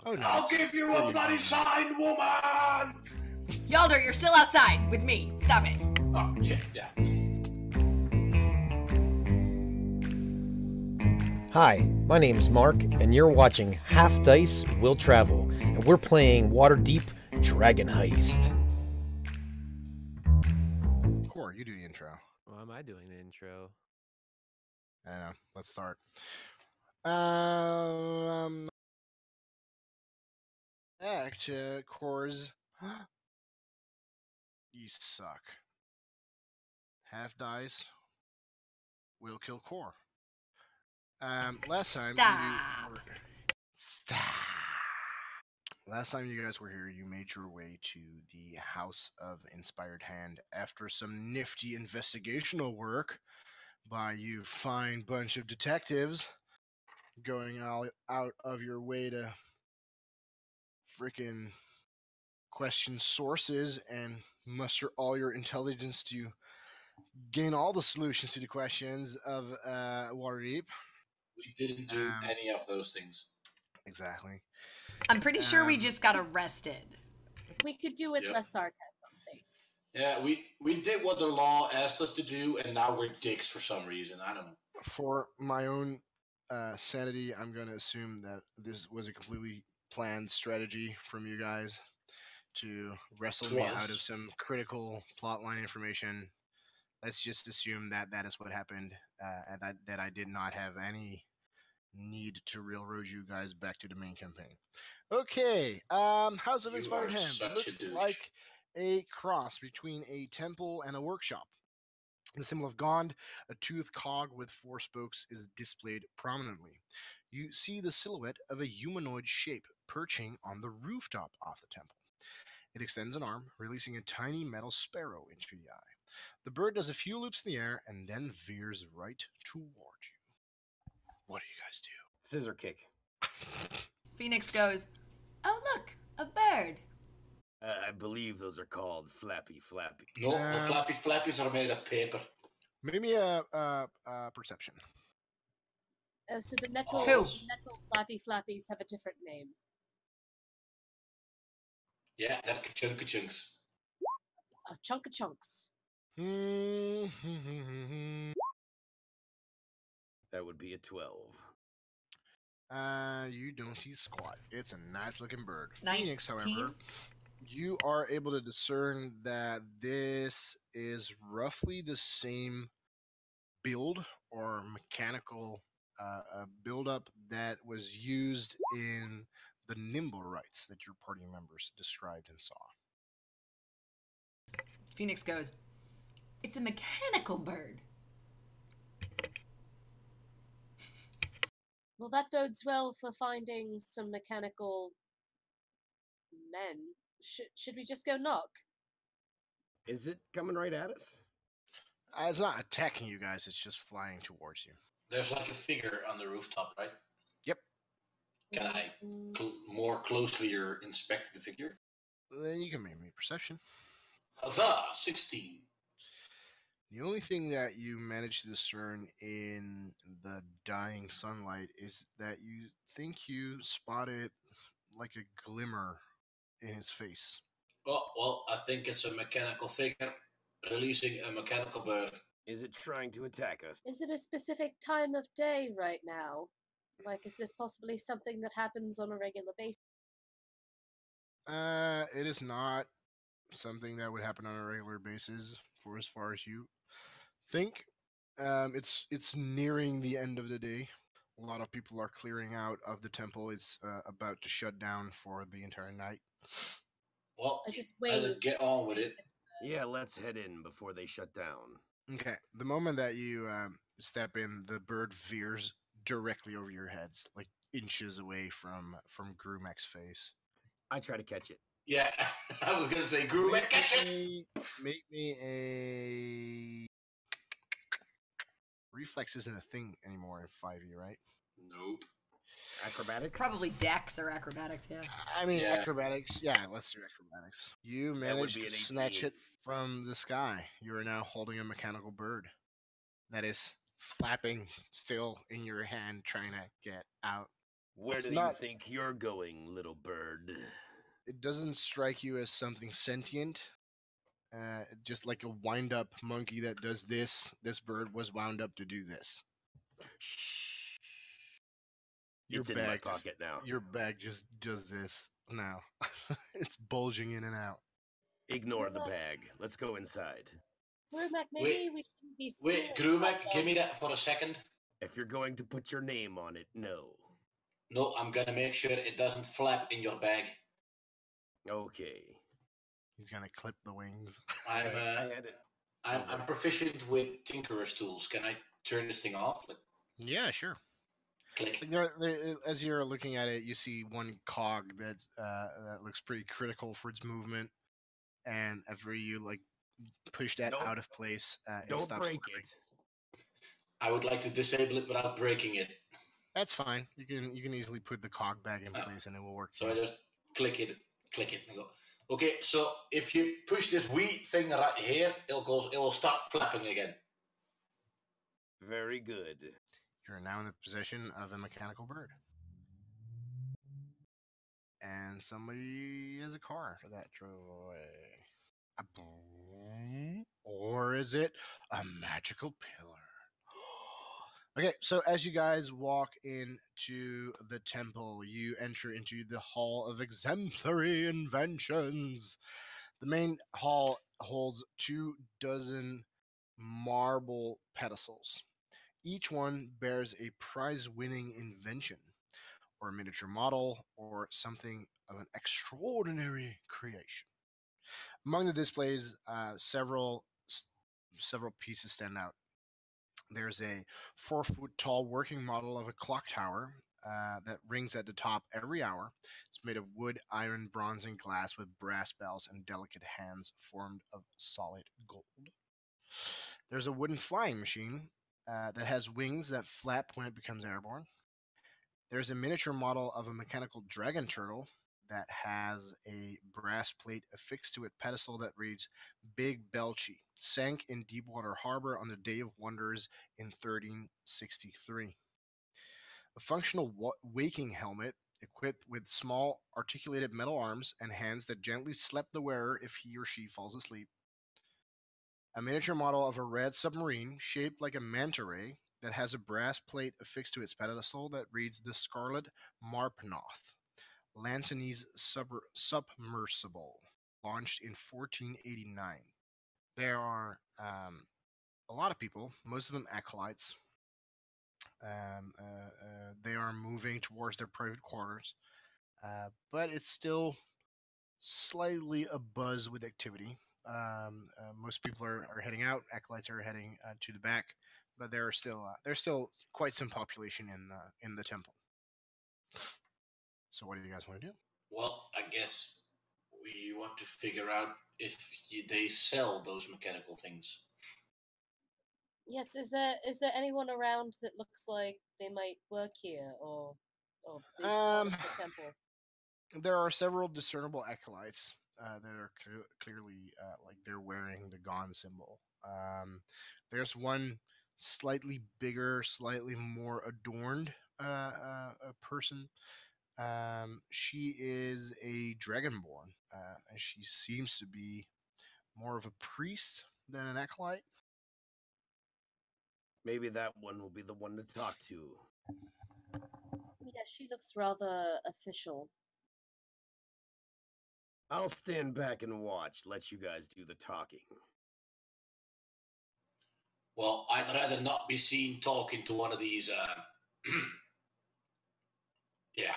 Oh, no. I'll give you a bloody sign, woman! Hjaldur, you're still outside with me. Stop it. Oh, shit, yeah. Hi, my name's Mark, and you're watching Half Dice Will Travel, and we're playing Waterdeep Dragon Heist. Core, you do the intro. Why am I doing the intro? I know. Let's start. Back to Core's. You suck. Half dice will kill Core. Last time Stop. Stop. Last time you guys were here, you made your way to the House of Inspired Hand after some nifty investigational work by you fine bunch of detectives going out of your way to freaking question sources and muster all your intelligence to gain all the solutions to the questions of Waterdeep. We didn't do any of those things. Exactly. I'm pretty sure we just got arrested. We could do with less sarcasm. Yeah, we did what the law asked us to do, and now we're dicks for some reason. I don't know. For my own sanity, I'm going to assume that this was a completely planned strategy from you guys to wrestle me out of some critical plotline information. Let's just assume that that is what happened, and that I did not have any need to railroad you guys back to the main campaign. Okay, House of Inspired Hand looks like a cross between a temple and a workshop. The symbol of Gond, a toothed cog with 4 spokes, is displayed prominently. You see the silhouette of a humanoid shape perching on the rooftop of the temple. It extends an arm, releasing a tiny metal sparrow into the eye. The bird does a few loops in the air and then veers right toward you. What do you guys do? Scissor kick. Phoenix goes, "Oh look, a bird." I believe those are called flappy. No, the flappy flappies are made of paper. Maybe a perception. Oh, so the metal flappies have a different name. Yeah, they're chunks. A chunk of chunks. That would be a 12. You don't see squat. It's a nice looking bird. 19? Phoenix, however, you are able to discern that this is roughly the same build or mechanical build-up that was used in the nimble rites that your party members described and saw. Phoenix goes, "It's a mechanical bird." Well, that bodes well for finding some mechanical men. Should we just go knock? Is it coming right at us? It's not attacking you guys, it's just flying towards you. There's like a figure on the rooftop, right? Yep. Can I more closely inspect the figure? Then you can make me perception. Huzzah! 16. The only thing that you manage to discern in the dying sunlight is that you think you spotted like a glimmer in his face. Well, I think it's a mechanical figure releasing a mechanical bird. Is it trying to attack us? Is it a specific time of day right now? Like, is this possibly something that happens on a regular basis? It is not something that would happen on a regular basis for as far as you think. It's nearing the end of the day. A lot of people are clearing out of the temple. It's about to shut down for the entire night. Well, I just wave. Get on with it. Yeah, let's head in before they shut down. Okay. The moment that you step in, the bird veers directly over your heads, like inches away from Grumek's face. I try to catch it. Yeah, I was gonna say Grumek, catch it. Make me a reflex isn't a thing anymore in 5e, right? Nope. Acrobatics? Probably dex or acrobatics, yeah. I mean, acrobatics. Yeah, let's do acrobatics. You managed to snatch 18. it from the sky. You are now holding a mechanical bird that is flapping still in your hand, trying to get out. Where It's do you not. think you're going, little bird? It doesn't strike you as something sentient. Just like a wind-up monkey that does this. This bird was wound up to do this. Shh. Your It's in my bag just. pocket now. Your bag just does this now. It's bulging in and out. Ignore the bag. Let's go inside. Rumek, Wait, maybe we shouldn't be wait, stealing Grumek, stuff give me from- that for a second. If you're going to put your name on it, no. No, I'm gonna make sure it doesn't flap in your bag. Okay. He's gonna clip the wings. I'm I had it. I'm proficient with Tinkerer's tools. Can I turn this thing off? Like, Yeah, sure. click. As you're looking at it, you see one cog that looks pretty critical for its movement, and after you like push that Nope. out of place, it Don't stops. break flipping. it. I would like to disable it without breaking it. That's fine. You can easily put the cog back in Oh. place, and it will work. So I just click it, and go. Okay, so if you push this wee thing right here, it will start flapping again. Very good. You're now in the possession of a mechanical bird, and somebody has a car that drove away. Or is it a magical pillar? Okay, so as you guys walk into the temple, you enter into the Hall of Exemplary Inventions. The main hall holds 24 marble pedestals. Each one bears a prize-winning invention, or a miniature model, or something of an extraordinary creation. Among the displays, several pieces stand out. There's a 4-foot tall working model of a clock tower that rings at the top every hour. It's made of wood, iron, bronze, and glass with brass bells and delicate hands formed of solid gold. There's a wooden flying machine that has wings that flap when it becomes airborne. There's a miniature model of a mechanical dragon turtle that has a brass plate affixed to its pedestal that reads Big Belchy, sank in Deepwater Harbor on the Day of Wonders in 1363. A functional waking helmet equipped with small articulated metal arms and hands that gently slap the wearer if he or she falls asleep. A miniature model of a red submarine shaped like a manta ray that has a brass plate affixed to its pedestal that reads the Scarlet Marpnoth, Lantonese submersible, launched in 1489. There are a lot of people, most of them acolytes. They are moving towards their private quarters, but it's still slightly abuzz with activity. Most people are heading out. Acolytes are heading to the back, but there's still quite some population in the temple. So, what do you guys want to do? Well, I guess we want to figure out if they sell those mechanical things. Yes, is there anyone around that looks like they might work here or be part of the temple? There are several discernible acolytes that are clearly like they're wearing the Gon symbol. There's one slightly bigger, slightly more adorned person. She is a dragonborn, and she seems to be more of a priest than an acolyte. Maybe that one will be the one to talk to. Yeah, she looks rather official. I'll stand back and watch. Let you guys do the talking. Well, I'd rather not be seen talking to one of these. Yeah.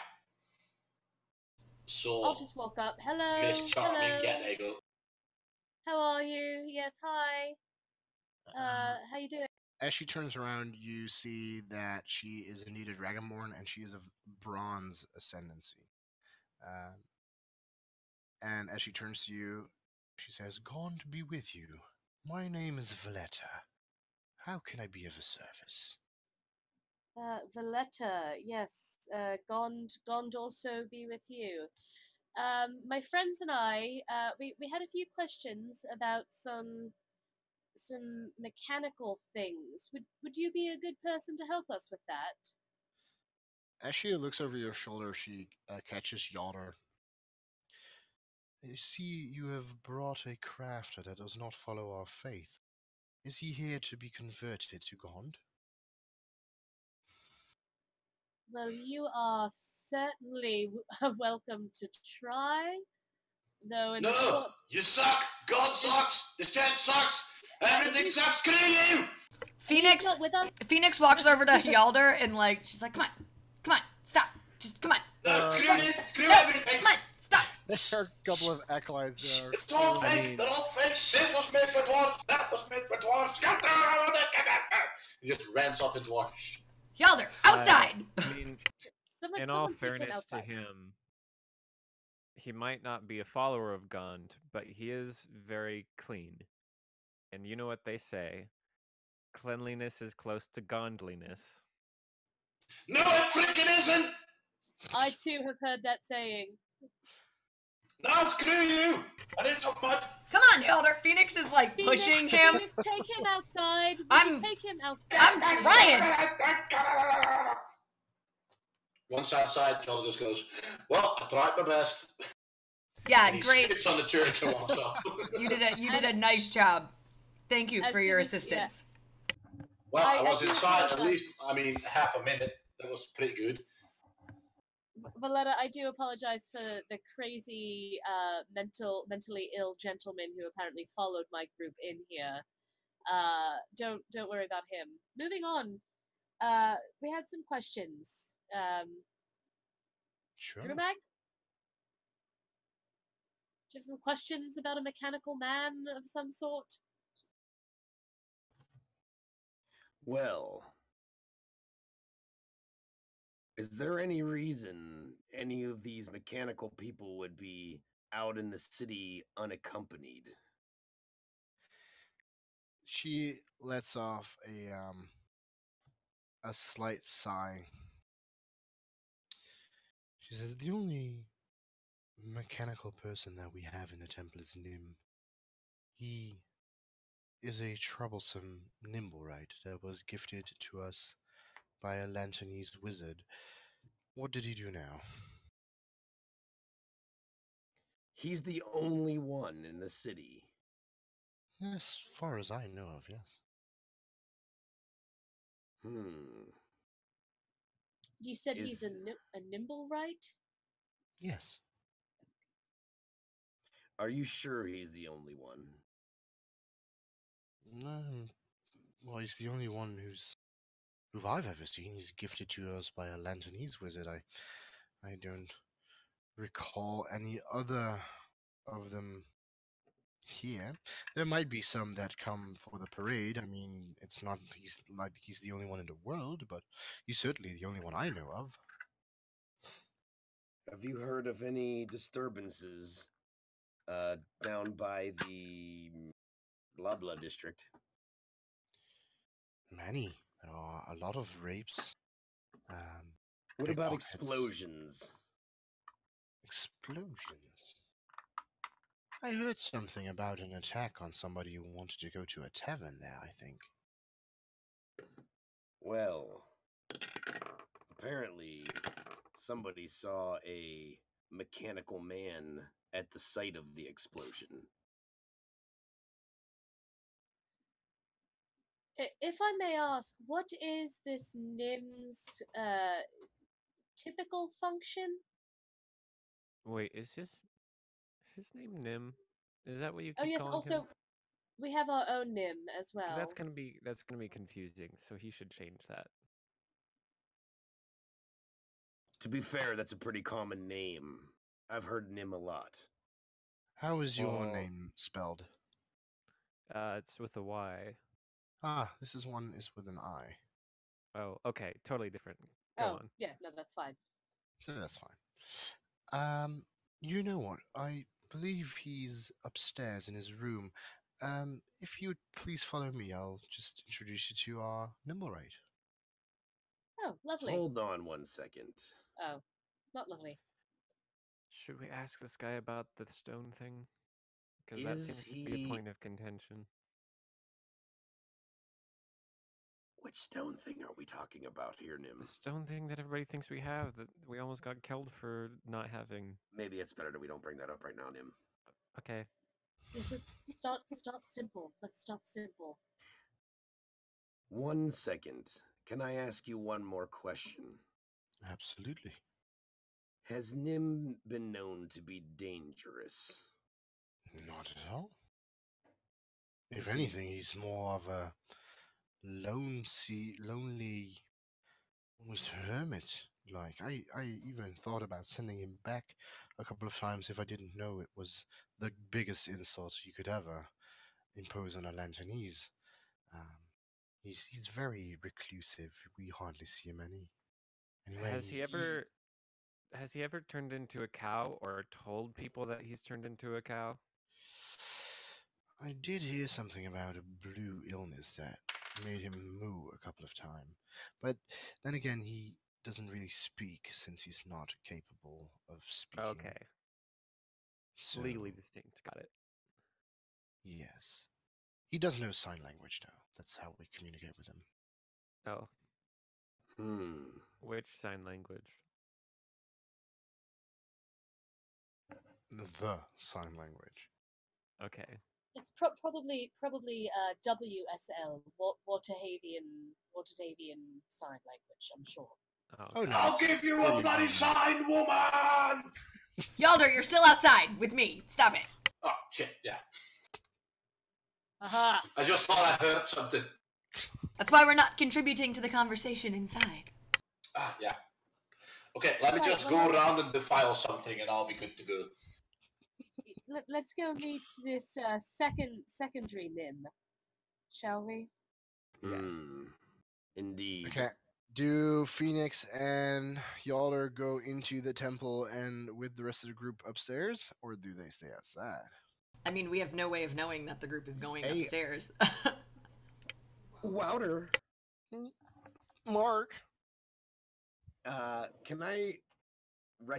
So. I'll just walk up. Hello. Miss Charming. Hello. Yeah, there you go. How are you? Yes, hi. How you doing? As she turns around, you see that she is indeed a dragonborn, and she is of bronze ascendancy. And as she turns to you, she says, "Gone to be with you. My name is Valletta. How can I be of a service?" Valletta, yes. Gond also be with you. My friends and I, we had a few questions about some mechanical things. Would you be a good person to help us with that? As she looks over your shoulder, she catches Hjaldur. I see you have brought a crafter that does not follow our faith. Is he here to be converted to God? Well, you are certainly welcome to try. Though in the No! short... You suck! God sucks! The church sucks! Everything sucks! Screw you! Phoenix, not with us. Phoenix walks over to Hjaldur and she's like, come on, stop, just come on. No, screw this! Screw No, everything! come on, stop. There are a couple of acolytes there. It's all fake! They're all fake! This was made for dwarves! That was made for dwarves! Get out! He just rants off into dwarves. Hjaldur, outside! I mean, Someone in all take him fairness to outside. him, he might not be a follower of Gond, but he is very clean. And you know what they say? Cleanliness is close to Gondliness. No, it freaking isn't! I too have heard that saying. No, screw you! I did so much! Come on, Hjaldur. Phoenix is pushing him. Phoenix, take him outside. Take him outside. I'm trying. Once outside, Hjaldur just goes, well, I tried my best. Yeah, And he great. spits on the church and walks off. You did a nice job. Thank you As for soon your as- assistance. Well, I I was do inside at apologize. least, half a minute. That was pretty good. Valletta, I do apologize for the crazy, mentally ill gentleman who apparently followed my group in here. Don't worry about him. Moving on. We had some questions. Sure. Grumag? Do you have some questions about a mechanical man of some sort? Well, is there any reason any of these mechanical people would be out in the city unaccompanied? She lets off a slight sigh. She says, the only mechanical person that we have in the temple is Nim. He is a troublesome nimblewright that was gifted to us by a Lanternese wizard. What did he do now? He's the only one in the city. As far as I know of, yes. You said he's a nimble, right? Yes. Are you sure he's the only one? Well, he's the only one who I've ever seen. He's gifted to us by a Lanternese wizard. I don't recall any other of them here. There might be some that come for the parade. I mean, it's not he's the only one in the world, but he's certainly the only one I know of. Have you heard of any disturbances down by the blah blah district? Many. There are a lot of rapes. What about pickpockets. explosions? Explosions. I heard something about an attack on somebody who wanted to go to a tavern there, I think. Well, apparently somebody saw a mechanical man at the site of the explosion. If I may ask, what is this NIM's typical function? Wait, is his name Nim? Is that what you keep Oh yes, calling also him? we have our own NIM as 'Cause well. that's gonna be confusing, so he should change that. To be fair, that's a pretty common name. I've heard Nim a lot. How is your Well- name spelled? It's with a Y. This is with an I. Oh, okay, totally different. Go on. Yeah, no, that's fine. So that's fine. You know what? I believe he's upstairs in his room. If you'd please follow me, I'll just introduce you to our nimblewright. Oh, lovely. Hold on one second. Oh, not lovely. Should we ask this guy about the stone thing? Because that Is seems to be a he- point of contention. Which stone thing are we talking about here, Nim? The stone thing that everybody thinks we have that we almost got killed for not having. Maybe it's better that we don't bring that up right now, Nim. Okay. Let's start simple. Let's start simple. 1 second. Can I ask you one more question? Absolutely. Has Nim been known to be dangerous? Not at all. If Is he- anything, he's more of a lonely, almost hermit. Like, I even thought about sending him back a couple of times if I didn't know it was the biggest insult you could ever impose on a Lantanese. He's very reclusive. We hardly see him anyway. Has he ever turned into a cow or told people that he's turned into a cow? I did hear something about a blue illness that made him moo a couple of times. But then again, he doesn't really speak since he's not capable of speaking. Okay. So, Legally distinct. Got it. yes. He does know sign language, though. That's how we communicate with him. Oh, which sign language? The sign language. Okay. It's probably WSL, Waterhavian sign language. I'm sure. Oh, no. I'll give you a bloody sign, woman! Hjaldur, you're still outside with me. Stop it. Oh, shit, yeah. Aha! I just thought I heard something. That's why we're not contributing to the conversation inside. Ah, yeah. Okay, let me Right, just well, go around and defile something and I'll be good to go. Let's go meet this secondary Nim, shall we? Indeed. Okay. Do Phoenix and Hjaldur go into the temple and with the rest of the group upstairs, or do they stay outside? I mean, we have no way of knowing that the group is going Hey. upstairs. Wouter, Mark. can I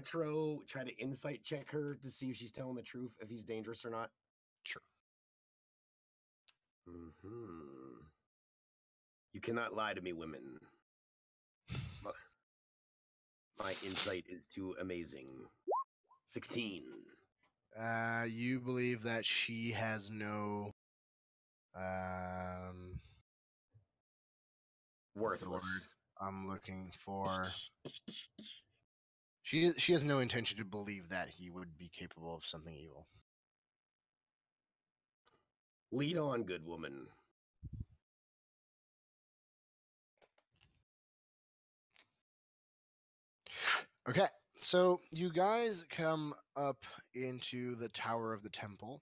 try to insight check her to see if she's telling the truth, if he's dangerous or not? Sure. You cannot lie to me, women. My insight is too amazing. 16. You believe that she has no what's the word Worthless. I'm looking for. She has no intention to believe that he would be capable of something evil. Lead on, good woman. Okay, so you guys come up into the tower of the temple,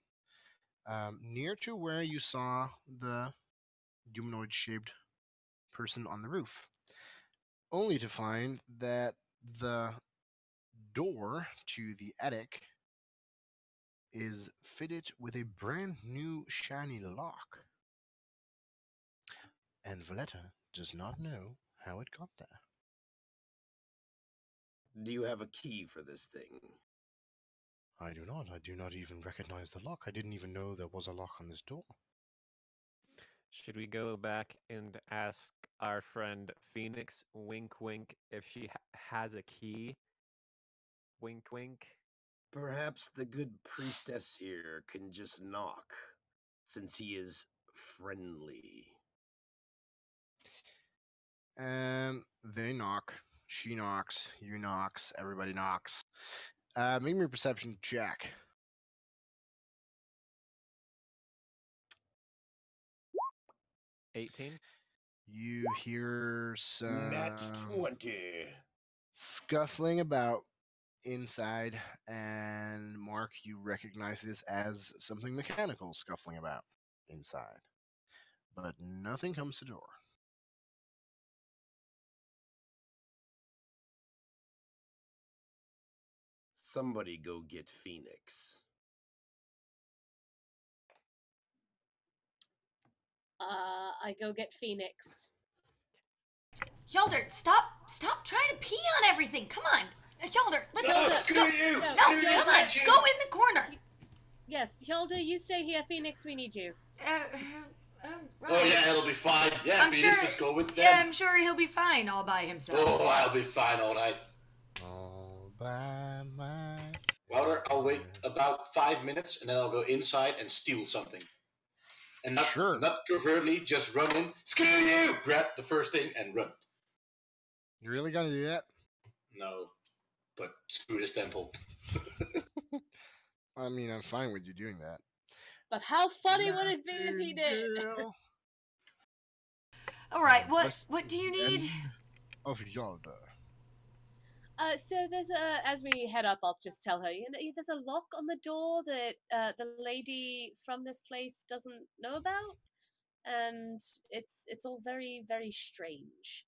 near to where you saw the humanoid-shaped person on the roof, only to find that the door to the attic is fitted with a brand new shiny lock. And Valletta does not know how it got there. Do you have a key for this thing? I do not. I do not even recognize the lock. I didn't even know there was a lock on this door. Should we go back and ask our friend Phoenix, wink wink, if she has a key? Wink wink. Perhaps the good priestess here can just knock, since he is friendly. They knock. She knocks. You knocks. Everybody knocks. Make me a perception check. $18. You hear some Nat 20. scuffling about inside, and Mark, you recognize this as something mechanical scuffling about inside. But nothing comes to the door. Somebody go get Phoenix. I go get Phoenix. Hjaldur, stop trying to pee on everything. Come on. Hjaldur, let's No, go. screw you! No, Screw you, come on. screw you! Go in the corner. Yes, Hjaldur, you stay here. Phoenix, we need you. Right. Oh yeah, it'll be fine. Yeah, I'm Phoenix, sure. just go with them. Yeah, I'm sure he'll be fine all by himself. Oh, I'll be fine, all right. All by myself. Hjaldur, I'll wait about 5 minutes, and then I'll go inside and steal something. And not covertly, just run in. Screw you! Grab the first thing and run. You really gonna do that? No, but screw this temple. I mean, I'm fine with you doing that. But how funny would it be if he did? All right, what do you need? Of Hjaldur. So there's as we head up, I'll just tell her, there's a lock on the door that the lady from this place doesn't know about, and it's all very, very strange.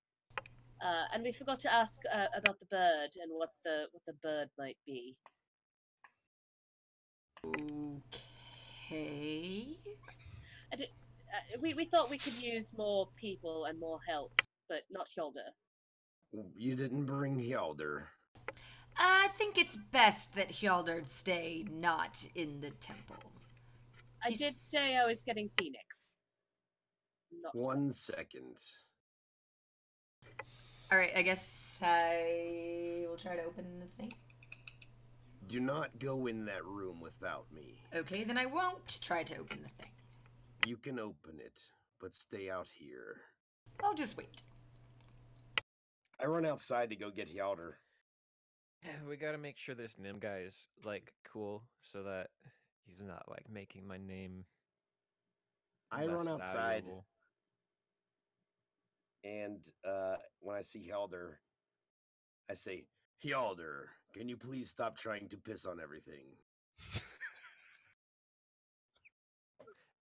And we forgot to ask about the bird and what the bird might be. Okay. We thought we could use more people and more help, but not Hjaldur. You didn't bring Hjaldur. I think it's best that Hjaldur stay not in the temple. I did say I was getting Phoenix. Not 1 second. All right, I guess I will try to open the thing. Do not go in that room without me. Okay, then I won't try to open the thing. You can open it, but stay out here. I'll just wait. I run outside to go get Hjaldur. We gotta make sure this Nim guy is, like, cool, so that he's not, like, making my name I less run outside, valuable. and when I see Hjaldur, I say, Hjaldur, can you please stop trying to piss on everything?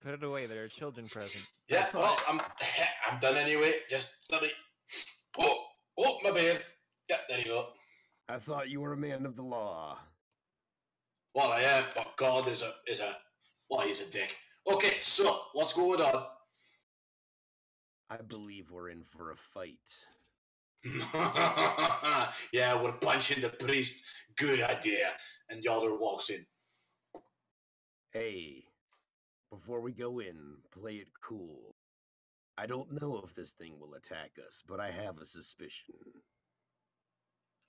Put it away, there are children present. Yeah, well, I'm done anyway. Just let me... Oh, my beard. Yeah, there you go. I thought you were a man of the law. Well, I am, but God is a... Well, he's a dick. Okay, so, what's going on? I believe we're in for a fight. Yeah, we're punching the priest. Good idea. And Hjaldur walks in. Hey, before we go in, play it cool. I don't know if this thing will attack us, but I have a suspicion.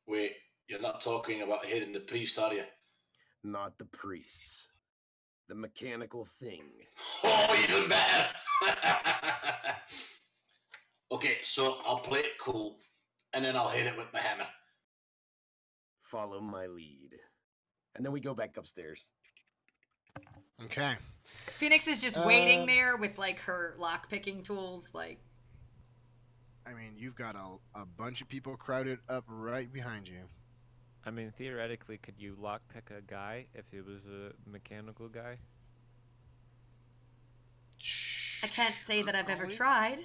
Wait, you're not talking about hitting the priest, are you? Not the priests. The mechanical thing. Oh, even better! Okay, so I'll play it cool, and then I'll hit it with my hammer. Follow my lead. And then we go back upstairs. Okay. Phoenix is just waiting there with, like, her lock-picking tools, like... I mean, you've got a bunch of people crowded up right behind you. I mean, theoretically, could you lockpick a guy if he was a mechanical guy? I can't say that I've ever tried.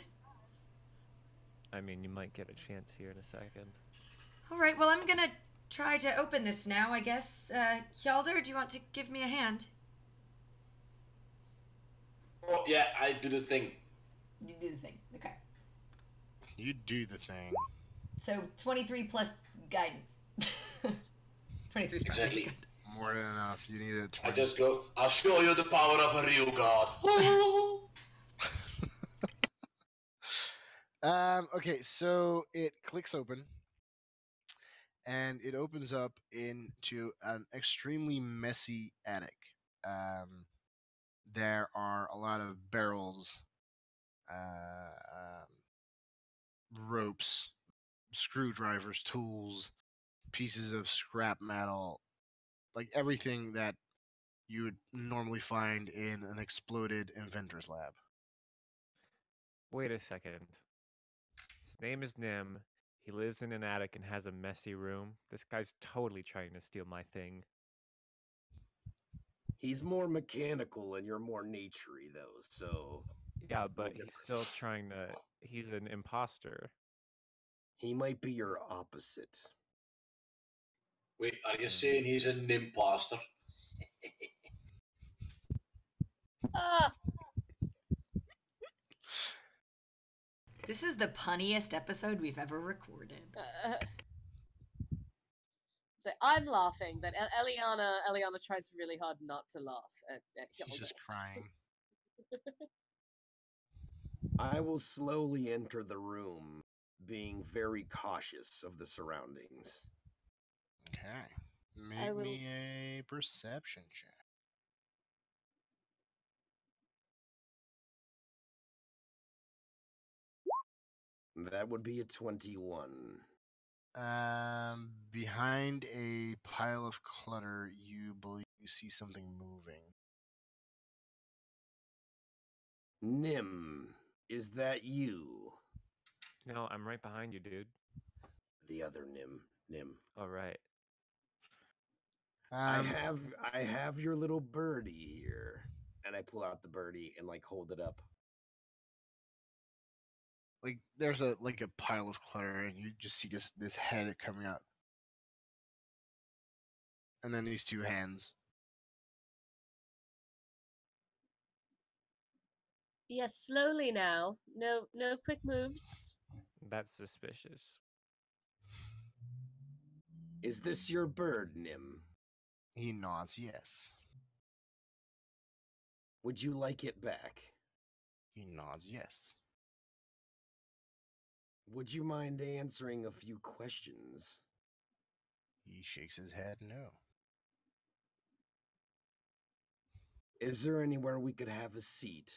I mean, you might get a chance here in a second. All right, well, I'm gonna try to open this now, I guess. Hjaldur, do you want to give me a hand? Oh, yeah, I do the thing. You do the thing. Okay. You do the thing. So 23 plus guidance. 23 Exactly. More than enough. You need it. I just go, I'll show you the power of a real god. Okay, so it clicks open, and it opens up into an extremely messy attic. There are a lot of barrels, ropes, screwdrivers, tools, pieces of scrap metal, like everything that you would normally find in an exploded inventor's lab. Wait a second. His name is Nim. He lives in an attic and has a messy room. This guy's totally trying to steal my thing. He's more mechanical and you're more naturey, though, so... Yeah, but he's still trying to... He's an imposter. He might be your opposite. Wait, are you saying he's an imposter? This is the punniest episode we've ever recorded. So I'm laughing, but Eliana tries really hard not to laugh at She's just crying. I will slowly enter the room, being very cautious of the surroundings. Okay. Make me a perception check. That would be a 21. Behind a pile of clutter, you believe you see something moving. Nim, is that you? No, I'm right behind you, dude. The other Nim. All right. I have your little birdie here, and I pull out the birdie and like hold it up. Like there's a pile of clutter, and you just see this head coming up, and then these two hands. Yes, slowly now. No quick moves. That's suspicious. Is this your bird, Nim? He nods yes. Would you like it back? He nods yes. Would you mind answering a few questions? He shakes his head no. Is there anywhere we could have a seat?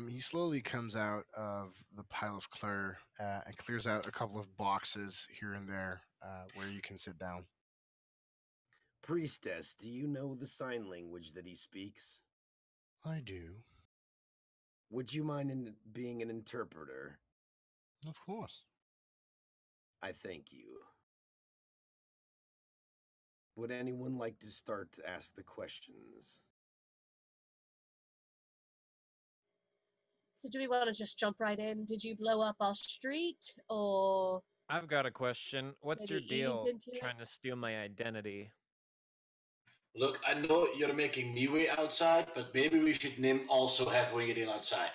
He slowly comes out of the pile of clutter and clears out a couple of boxes here and there where you can sit down. Priestess, do you know the sign language that he speaks? I do. Would you mind being an interpreter? Of course. I thank you. Would anyone like to start to ask the questions? So do we want to just jump right in? Did you blow up our street, or I've got a question. What's your maybe ease deal into it? trying to steal my identity? Look, I know you're making me wait outside, but maybe we should Nim also have winged in outside.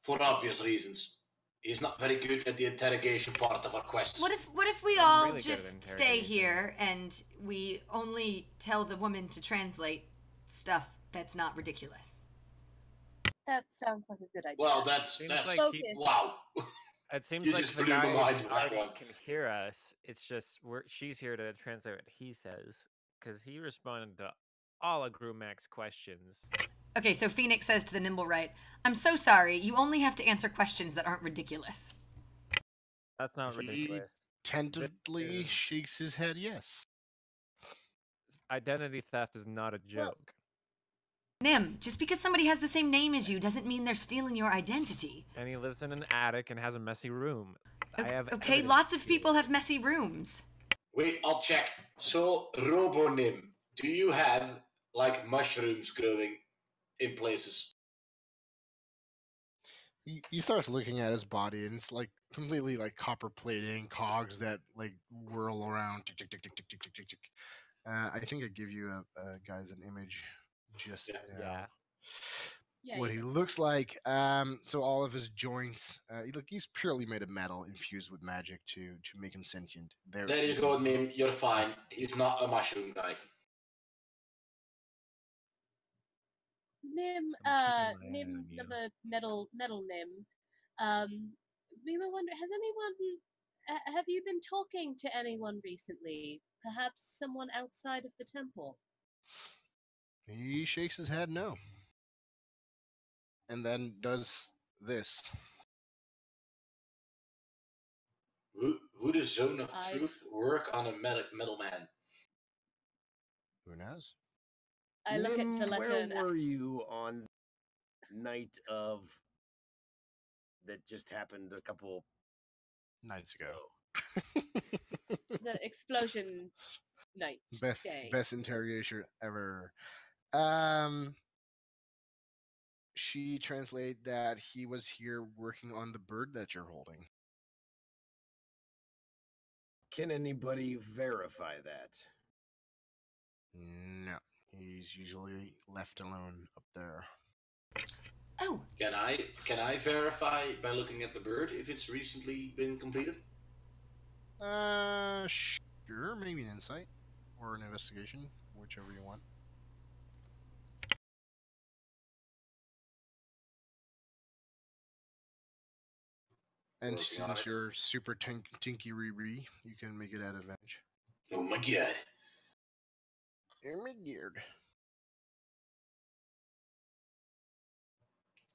For obvious reasons. He's not very good at the interrogation part of our quests. What if we I'm all really good at just stay here and we only tell the woman to translate stuff that's not ridiculous? That sounds like a good idea. Well, that's like wow. It seems You like just the blew my guy mind with that already one. can hear us. It's just she's here to translate what he says because he responded to all of Grumac's questions. Okay, so Phoenix says to the Nimble Right, "I'm so sorry. You only have to answer questions that aren't ridiculous." That's not ridiculous. Tentatively shakes his head yes. Identity theft is not a joke. Nim, just because somebody has the same name as you doesn't mean they're stealing your identity. And he lives in an attic and has a messy room. Okay, lots of people have messy rooms. Wait, I'll check. So, Robonim, do you have, like, mushrooms growing in places? He starts looking at his body, and it's like completely like copper plating, cogs that like whirl around. Tick, tick, tick, tick, tick, tick, tick, tick, tick. I think I give you guys an image just now. Yeah, what he looks like. So all of his joints, he's purely made of metal infused with magic to make him sentient. There you go, Nim. You're fine. He's not a mushroom guy. Nim, metal Nim. We were wondering, have you been talking to anyone recently? Perhaps someone outside of the temple? He shakes his head no. And then does this. Would a zone of truth work on a metal man? Who knows? I look at Valletta. Where were you on night of that just happened a couple nights ago? The explosion night. Best interrogation ever. She translated that he was here working on the bird that you're holding. Can anybody verify that? No. He's usually left alone up there. Oh. Can I verify by looking at the bird if it's recently been completed? Sure. Maybe an insight or an investigation, whichever you want. And Working on since it. you're super tinky ree, you can make it at advantage. Oh my god. Oh my god.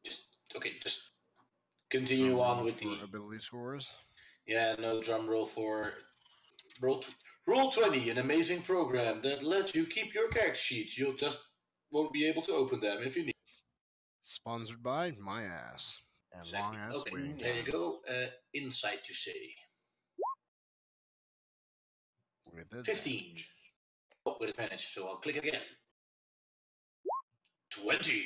Just continue Drum on roll with for the. ability scores. Yeah, no drum roll for. Roll 20, an amazing program that lets you keep your character sheets. You'll just won't be able to open them if you need. Sponsored by my ass and Exactly. long ass Okay, waiting there you time. go. Insight, you say. With advantage. 15. Oh, with advantage, so I'll click it again. 20.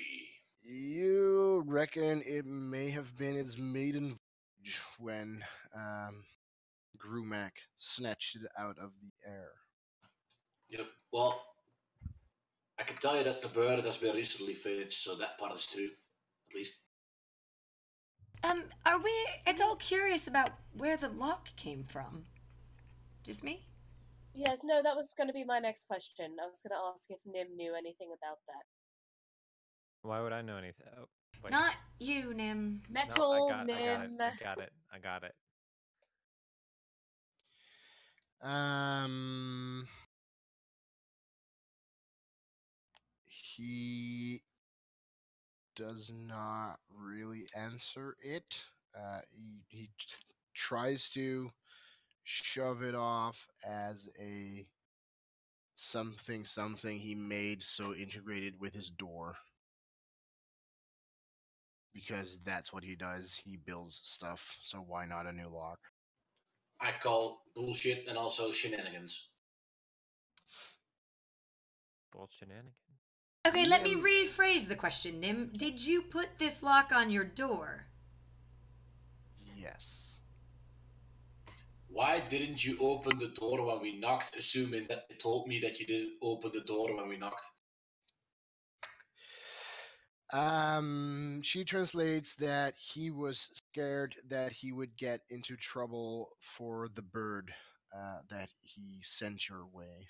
You reckon it may have been its maiden voyage when Grumac snatched it out of the air. Yep. Well, I can tell you that the bird has been recently finished, so that part is true, at least. Are we at all curious about where the lock came from? Just me? Yes, no, that was going to be my next question. I was going to ask if Nim knew anything about that. Why would I know anything? Oh, wait. Not you, Nim. Metal, no, I Nim. I got it. He does not really answer it. He tries to shove it off as a something he made so integrated with his door. Because that's what he does. He builds stuff, so why not a new lock? I call bullshit and also shenanigans. Shenanigans. Okay, let me Nim- rephrase the question, Nim. Did you put this lock on your door? Yes. Why didn't you open the door when we knocked, assuming that it told me that you didn't open the door when we knocked? She translates that he was scared that he would get into trouble for the bird that he sent your way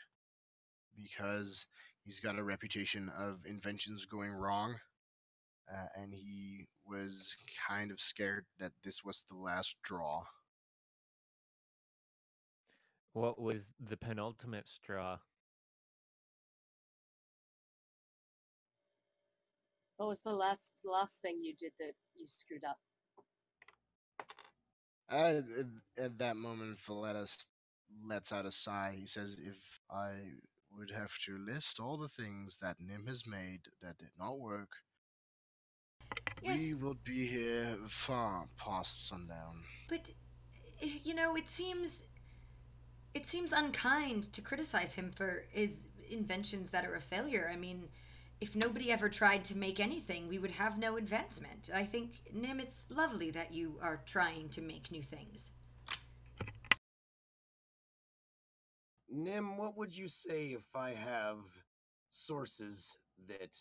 because he's got a reputation of inventions going wrong, and he was kind of scared that this was the last draw. What was the penultimate straw? What was the last thing you did that you screwed up? At that moment, Valletta lets out a sigh. He says, "If I would have to list all the things that Nim has made that did not work, Yes. we would be here far past sundown." But you know, it seems unkind to criticize him for his inventions that are a failure. I mean, if nobody ever tried to make anything, we would have no advancement. I think, Nim, it's lovely that you are trying to make new things. Nim, what would you say if I have sources that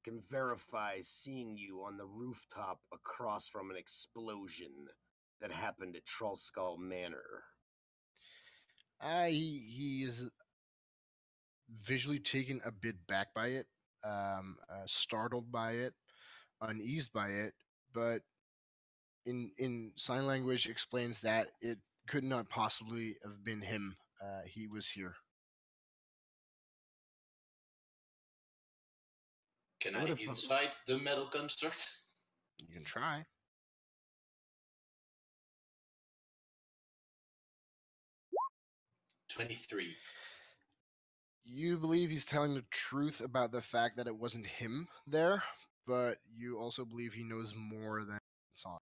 can verify seeing you on the rooftop across from an explosion that happened at Trollskull Manor? He is visually taken a bit back by it, startled by it, uneased by it, but in sign language explains that it could not possibly have been him. He was here. Can What I if- insight the metal construct? You can try. $23. You believe he's telling the truth about the fact that it wasn't him there, but you also believe he knows more than saw.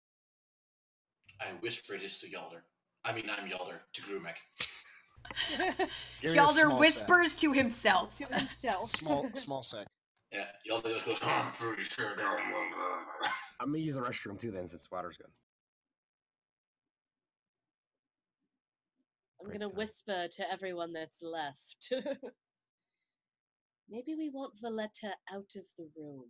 I whisper this to Hjaldur. I mean, I'm Hjaldur, to Grumac. Give me a Hjaldur small whispers to himself. To himself. Small sec. Yeah, Hjaldur just goes, I'm pretty sure that. I'm gonna use the restroom too then, since water's good. I'm Break going to time. whisper to everyone that's left. Maybe we want Valletta out of the room.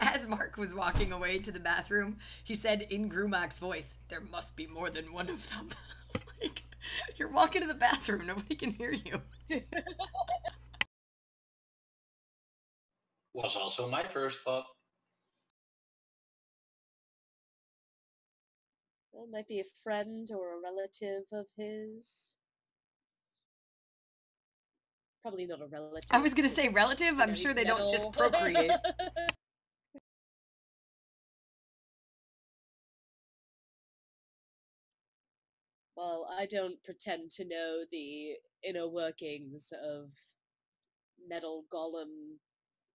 As Mark was walking away to the bathroom, he said in Grumac's voice, "There must be more than one of them." Like, you're walking to the bathroom, nobody can hear you. Was also my first thought. Well, might be a friend or a relative of his. Probably not a relative. I was gonna say relative. I'm sure they don't just procreate. Well, I don't pretend to know the inner workings of metal golem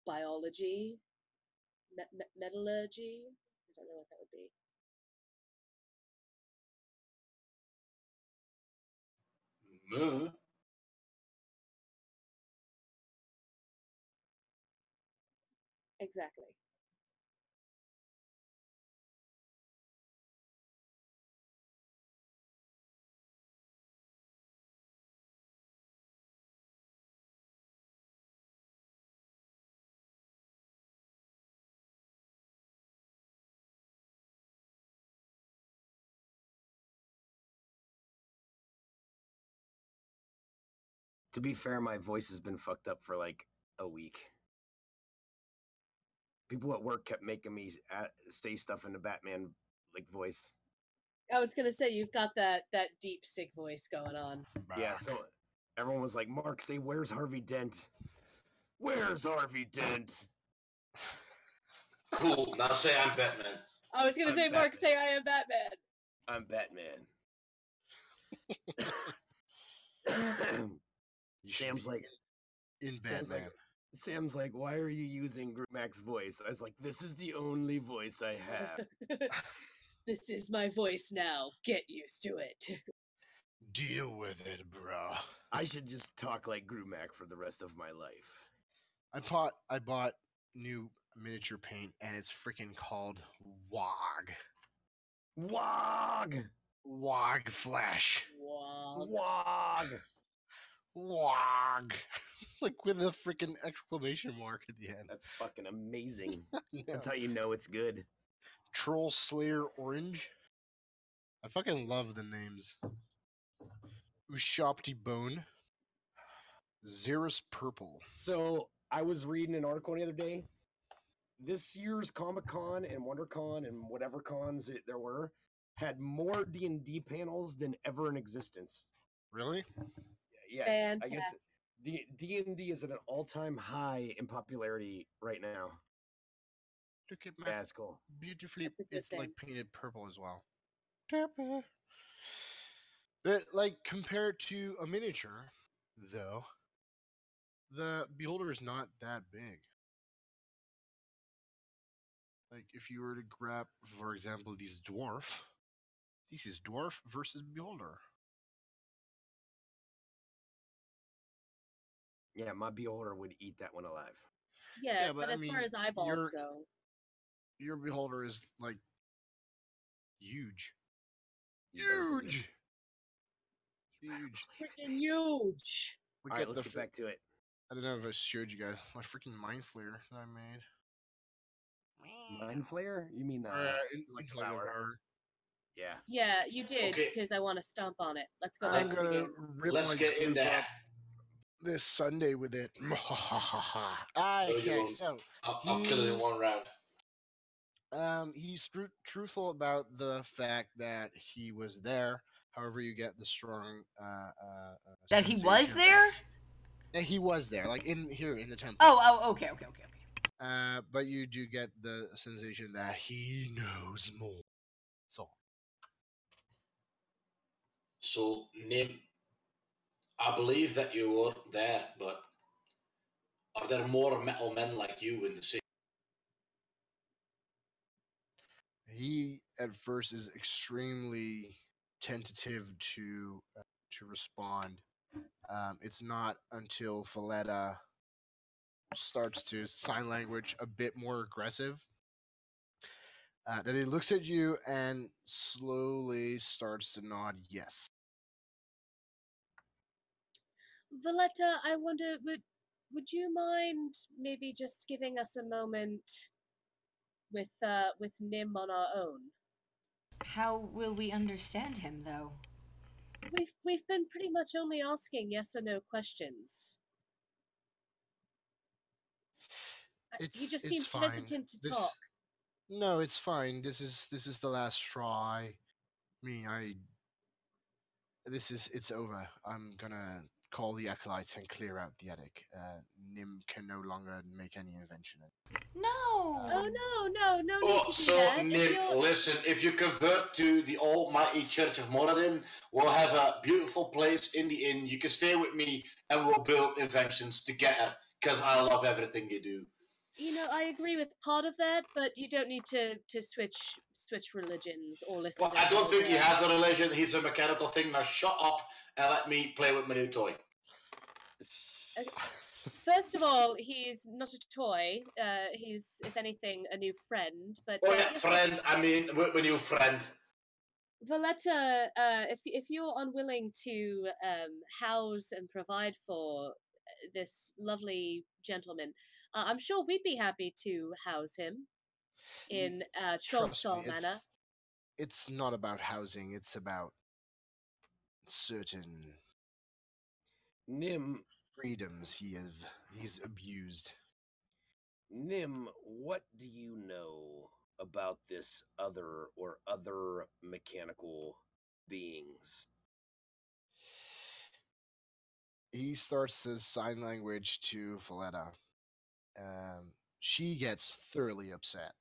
biology, metallurgy. I don't know what that would be. Moo. Exactly. To be fair, my voice has been fucked up for like a week. People at work kept making me say stuff in the Batman like voice. I was gonna say you've got that deep sick voice going on. Yeah, so everyone was like, "Mark, say where's Harvey Dent? Where's Harvey Dent?" Cool. Now say I'm Batman. I was gonna say, Mark, say I am Batman. I'm Batman. Sam's like, in Batman. Sam's like, why are you using Mac's voice? I was like, this is the only voice I have. This is my voice now. Get used to it. Deal with it, bro. I should just talk like Grumac for the rest of my life. I bought new miniature paint, and it's freaking called Wog. Wog! Wog Flash. Wog. Wog! Wog. Like with a freaking exclamation mark at the end. That's fucking amazing. Yeah. That's how you know it's good. Troll Slayer Orange. I fucking love the names. Ushopti Bone. Xeris Purple. So I was reading an article the other day. This year's Comic-Con and WonderCon and whatever cons there were had more D&D panels than ever in existence. Really? Yes. Fantastic. I guess D&D is at an all-time high in popularity right now. Look at my That's cool. beautifully. It's thing. like painted purple as well. But like compared to a miniature, though, the beholder is not that big. Like if you were to grab, for example, this is dwarf versus beholder. Yeah, my beholder would eat that one alive. Yeah, but as far as eyeballs go, your beholder is like huge. Huge. freaking huge. All right, let's get back to it. I don't know if I showed you guys my freaking mind flare that I made. Mind flare? You mean like flower? Yeah. Yeah, you did, because I want to stomp on it. Let's go back to the game. Let's get in there. This Sunday with it. Okay, so I'll kill it in one round. He's truthful about the fact that he was there. However, you get the strong that he was there. That he was there, like in the temple. Oh, okay. But you do get the sensation that he knows more. So, Nim, I believe that you were there, but are there more metal men like you in the city? He at first is extremely tentative to respond. It's not until Valletta starts to sign language a bit more aggressive that he looks at you and slowly starts to nod yes. Valletta, I wonder, would you mind maybe just giving us a moment with Nim on our own? How will we understand him, though? We've been pretty much only asking yes or no questions. He just seems hesitant to talk. No, it's fine. This is the last try. It's over. I'm gonna call the acolytes and clear out the attic. Nim can no longer make any invention. No. Oh no need Oh, to do so that. If Nim, you're listen, if you convert to the Almighty Church of Moradin, we'll have a beautiful place in the inn. You can stay with me and we'll build inventions together, because I love everything you do. I agree with part of that, but you don't need to switch religions or listen Well, to I don't think he Hjaldur. has a religion. He's a mechanical thing. Now shut up and let me play with my new toy. First of all, he's not a toy. He's, if anything, a new friend. But Oh yeah, yes, friend. I mean, my new friend. Valletta, if you're unwilling to house and provide for this lovely gentleman, I'm sure we'd be happy to house him in Trust me, Trollstall Manor. it's not about housing. It's about certain Nim, freedoms he's abused. Nim, what do you know about this other or other mechanical beings? He starts his sign language to Valletta. She gets thoroughly upset.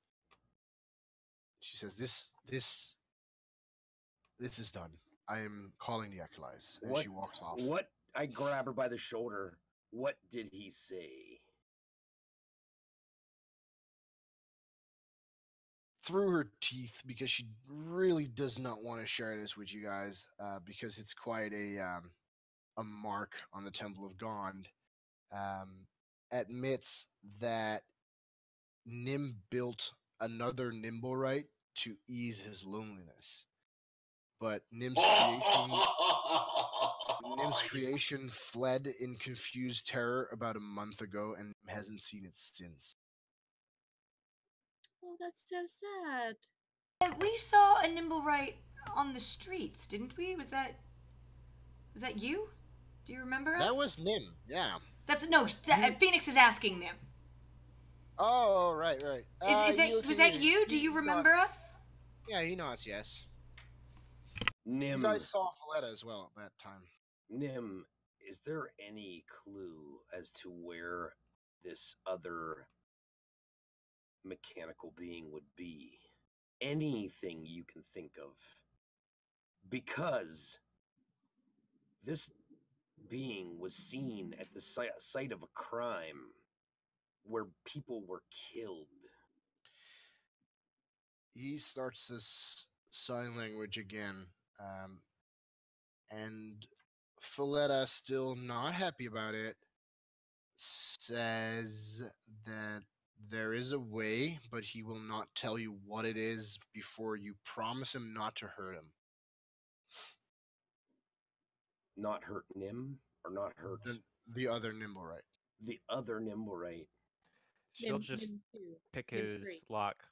She says, "This is done. I am calling the acolytes," and she walks off. What? I grab her by the shoulder. What did he say? Through her teeth, because she really does not want to share this with you guys, because it's quite a mark on the Temple of Gond. Admits that Nim built another Nimblewright to ease his loneliness, but Nim's creation fled in confused terror about a month ago and hasn't seen it since. Oh, that's so sad. We saw a Nimblewright on the streets, didn't we? Was that you? Do you remember us? That was Nim. Yeah. That's no. Phoenix is asking Nim. Oh, right. Was that you? Do you remember us? Yeah, he nods. Yes. Nim. You guys saw Valletta as well at that time. Nim, is there any clue as to where this other mechanical being would be? Anything you can think of? Because this being was seen at the site of a crime where people were killed. He starts this sign language again, and Valletta, still not happy about it, says that there is a way, but he will not tell you what it is before you promise him not to hurt him. Not hurt Nim, or not hurt the other Nimblewright. The other Nimblewright. She'll just pick his lock.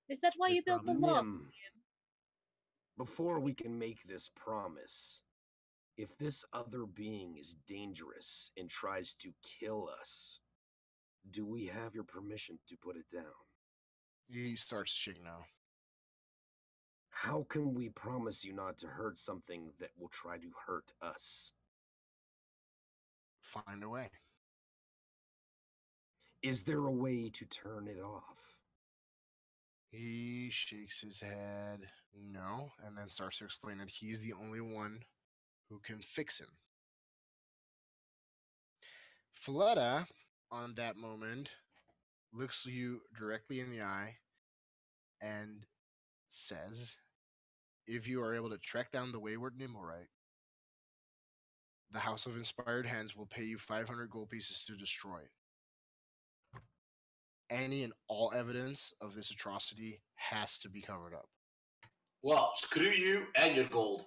Is that why you built the lock? Nim, before we can make this promise, if this other being is dangerous and tries to kill us, do we have your permission to put it down? He starts shaking now. How can we promise you not to hurt something that will try to hurt us? Find a way. Is there a way to turn it off? He shakes his head no, and then starts to explain that he's the only one who can fix him. Valletta, on that moment, looks you directly in the eye and says, if you are able to track down the wayward Nimblewright, the House of Inspired Hands will pay you 500 gold pieces to destroy it. Any and all evidence of this atrocity has to be covered up. Well, screw you and your gold.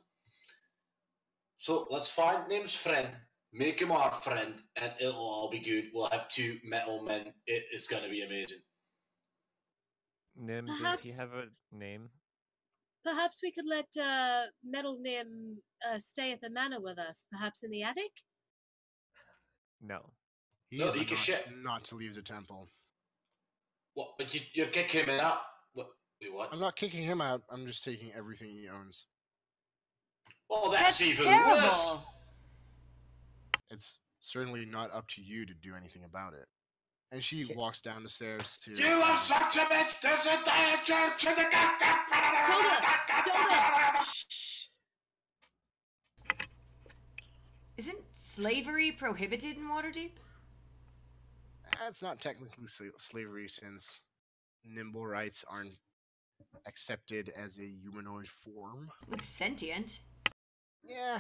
So let's find Nim's friend, make him our friend, and it'll all be good. We'll have 2 metal men. It's going to be amazing. Nim, does he have a name? Perhaps we could let Metal Nim stay at the manor with us, perhaps in the attic? No. He is not to leave the temple. What? But you're kicking him out? What? Wait, what? I'm not kicking him out. I'm just taking everything he owns. Oh, that's even terrible. worse. It's certainly not up to you to do anything about it. And she walks down the stairs to. You are such a bitch! There's a entire church in the Shh. Isn't slavery prohibited in Waterdeep? It's not technically slavery since nimble rights aren't accepted as a humanoid form. With sentient. Yeah,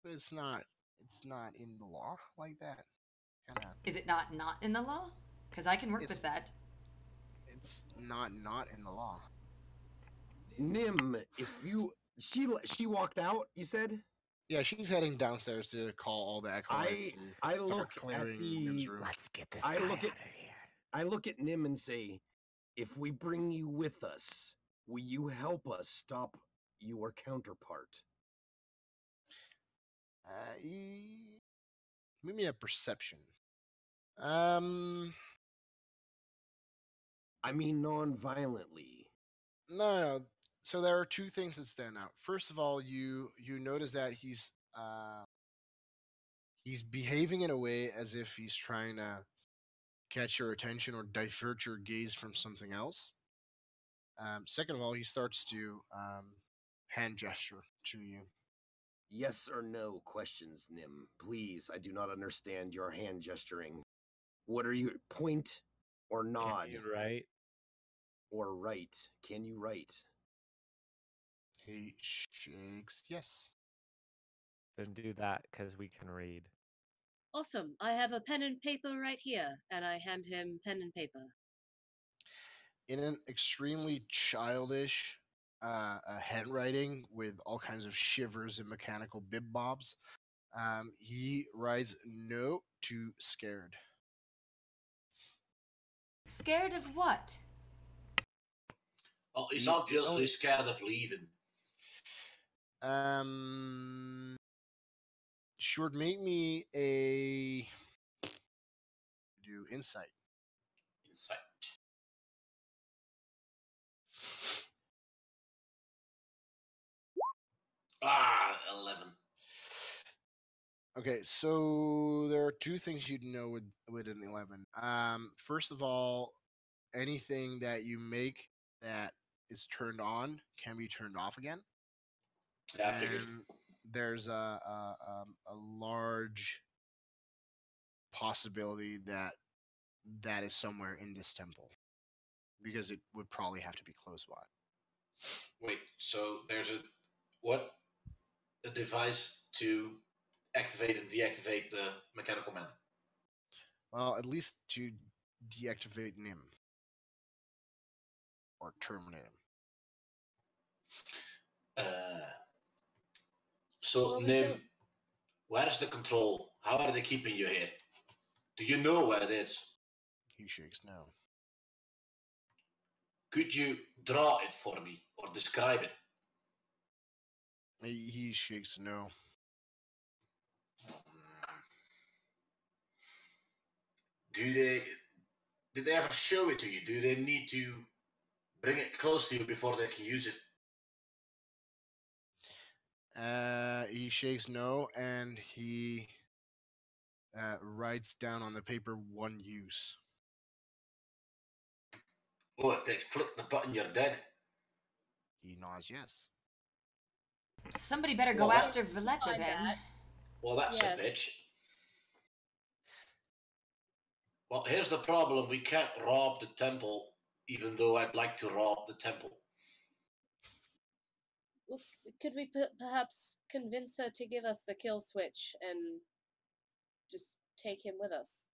but it's not. It's not in the law like that. Kinda. Is it not in the law? Because I can work with that. It's not in the law. Nim, if you she walked out, you said? Yeah, she's heading downstairs to call all the acolytes. I start look at clearing the. Nim's room. Let's get this I guy look out at- of here. I look at Nim and say, if we bring you with us, will you help us stop your counterpart? Give me a perception. I mean, non-violently. No. So there are two things that stand out. First of all, you notice that he's behaving in a way as if he's trying to catch your attention or divert your gaze from something else. Second of all, he starts to hand gesture to you. Yes or no questions, Nim. Please, I do not understand your hand gesturing. What are you, point or nod? Can you write? Or write? Can you write? He shakes yes. Then do that, because we can read. Awesome. I have a pen and paper right here, and I hand him pen and paper. In an extremely childish handwriting with all kinds of shivers and mechanical bib bobs, he writes no to scared. Scared of what? Well, he's You obviously don't- scared of leaving. Should make me a do insight. Insight. Ah, 11. Okay, so there are two things you'd know with an 11. First of all, anything that you make that is turned on can be turned off again. Yeah, I figured. And there's a large possibility that is somewhere in this temple, because it would probably have to be close by. Wait, so there's a device to activate and deactivate the mechanical man? Well, at least to deactivate Nim or terminate him. So, Well, we Nim, don't- where's the control? How are they keeping you here? Do you know where it is? He shakes no. Could you draw it for me or describe it? He shakes no. Did they ever show it to you? Do they need to bring it close to you before they can use it? He shakes no, and he writes down on the paper one use. Oh, if they flick the button, you're dead. He nods yes. Somebody better go Well, after Roulette find then. that. Well, that's Yes. a bitch. Well, here's the problem. We can't rob the temple, even though I'd like to rob the temple. Well, could we perhaps convince her to give us the kill switch and just take him with us?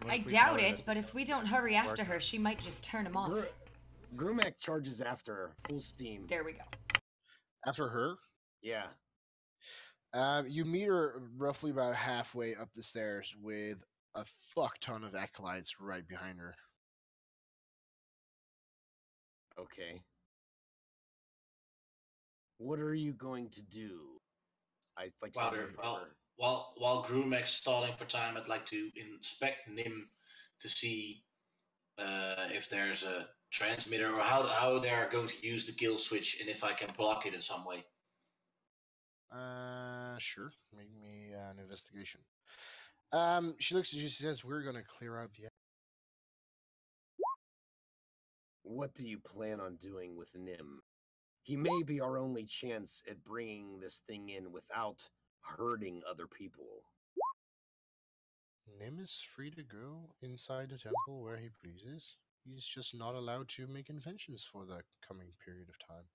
What I if we doubt tell her it, that- but if we don't hurry after her, she might just turn him off. Grumac charges after her, full steam. There we go. After her, Yeah. you meet her roughly about halfway up the stairs with a fuck ton of acolytes right behind her. Okay. What are you going to do? I like Well, say to her. while Grumek's stalling for time, I'd like to inspect Nim to see if there's a transmitter or how they are going to use the kill switch and if I can block it in some way. Sure. Make me an investigation. She looks at you. She says, "We're gonna clear out the." What do you plan on doing with Nim? He may be our only chance at bringing this thing in without hurting other people. Nim is free to go inside the temple where he pleases. He's just not allowed to make inventions for the coming period of time.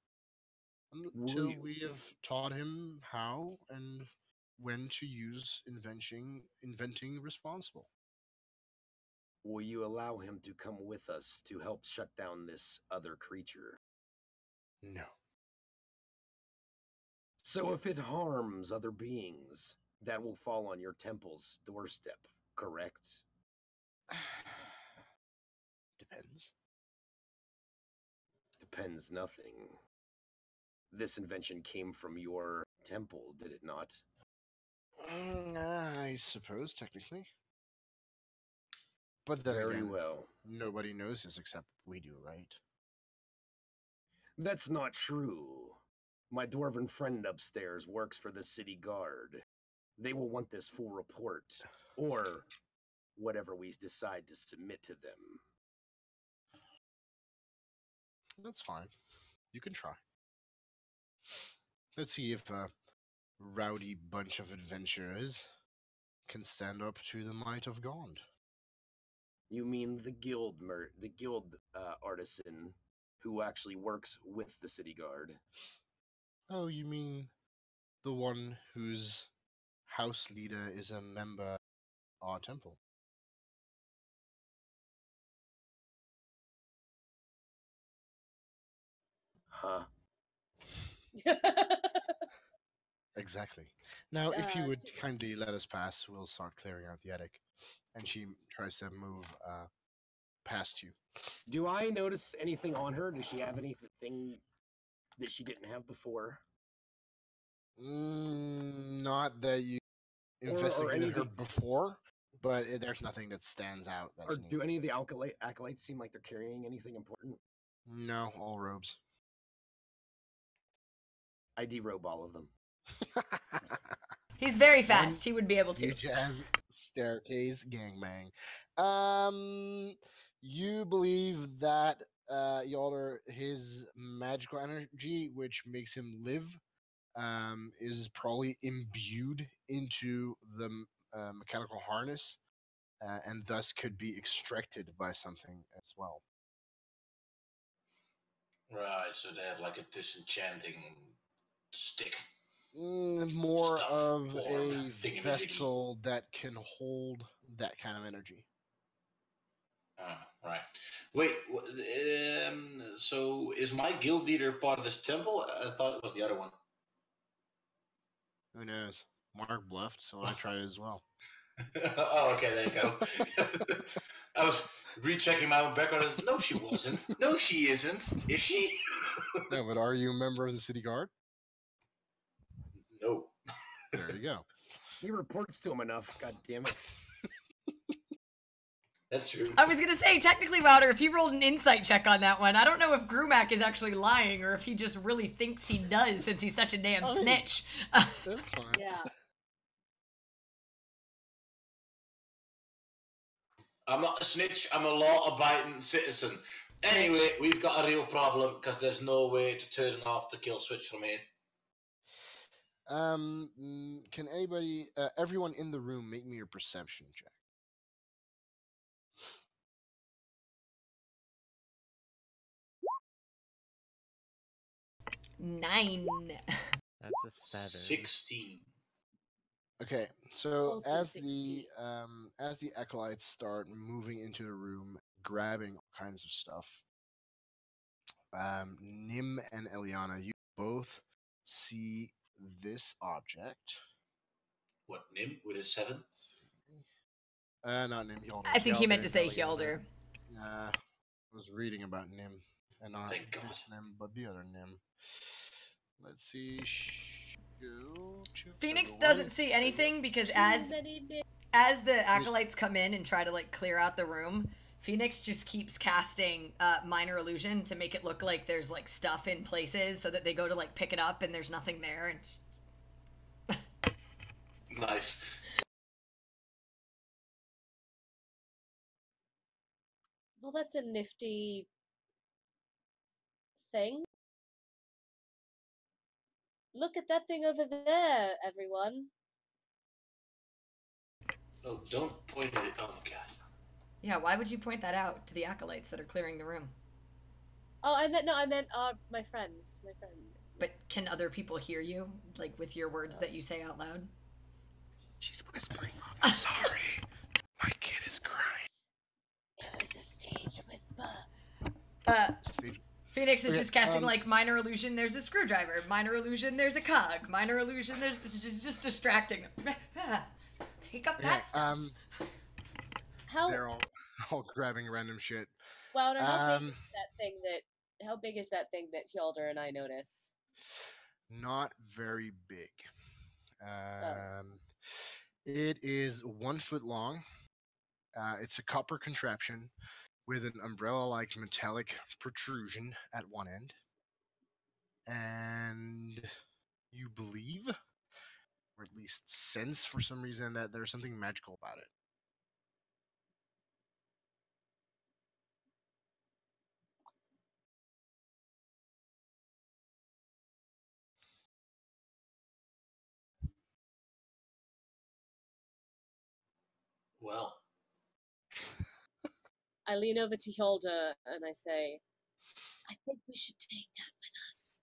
Until we have taught him how and when to use inventing responsible. Will you allow him to come with us to help shut down this other creature? No. So if it harms other beings, that will fall on your temple's doorstep, correct? Depends. Depends nothing. This invention came from your temple, did it not? I suppose, technically. But then Very again, well. nobody knows this except we do, right? That's not true. My dwarven friend upstairs works for the city guard. They will want this full report, or whatever we decide to submit to them. That's fine. You can try. Let's see if a rowdy bunch of adventurers can stand up to the might of God. You mean the guild artisan who actually works with the city guard? Oh, you mean the one whose house leader is a member of our temple? Huh? Exactly. Now, if you would kindly let us pass, we'll start clearing out the attic. And she tries to move past you. Do I notice anything on her? Does she have anything that she didn't have before? Not that you investigated her before, but there's nothing that stands out. That's or do any of the acolytes seem like they're carrying anything important? No, all robes. I derobe all of them. He's very fast. He would be able to. You jazz staircase gangbang. You believe that Hjaldur, his magical energy, which makes him live, is probably imbued into the mechanical harness, and thus could be extracted by something as well. Right, so they have like a disenchanting stick. More of a vessel that can hold that kind of energy. Right. Wait, so is my guild leader part of this temple? I thought it was the other one. Who knows? Mark bluffed, so I tried it as well. Oh, okay, there you go. I was rechecking my own background. No, she wasn't. No, she isn't. Is she? No, but are you a member of the city guard? No. There you go. He reports to him enough. God damn it. That's true. I was gonna say, technically, Hjaldur, if he rolled an insight check on that one, I don't know if Grumac is actually lying or if he just really thinks he does since he's such a damn snitch. That's fine. Yeah. I'm not a snitch. I'm a law-abiding citizen. Anyway, we've got a real problem because there's no way to turn off the kill switch from here. Can anybody, everyone in the room, make me your perception check? Nine. That's a 7. 16. Okay, so Also as 16. the acolytes start moving into the room, grabbing all kinds of stuff, Nim and Eliana, you both see this object. What, Nim with his 7? Not Nim, Hjaldur. I think he meant to say Hjaldur. I was reading about Nim, and not Thank God. this Nim, but the other Nim. Let's see. Phoenix doesn't see anything because as As the acolytes come in and try to like clear out the room, Phoenix just keeps casting minor illusion to make it look like there's like stuff in places, so that they go to like pick it up and there's nothing there. And Nice. Well, that's a nifty thing. Look at that thing over there, everyone. Oh, don't point at it. Oh, my God. yeah, why would you point that out to the acolytes that are clearing the room? Oh, I meant my friends. My friends. But can other people hear you, like with your words that you say out loud? She's whispering. I'm sorry. My kid is crying. It was a stage whisper. Phoenix is just casting like minor illusion. There's a screwdriver. Minor illusion. There's a cog. Minor illusion. There's just distracting them. Pick up that stuff. They're all grabbing random shit. Wilder, how big is that thing that Hjaldur and I notice? Not very big. It is 1 foot long. It's a copper contraption with an umbrella-like metallic protrusion at one end. And you believe, or at least sense for some reason, that there's something magical about it. Well, I lean over to Hjaldur and I say, I think we should take that with us.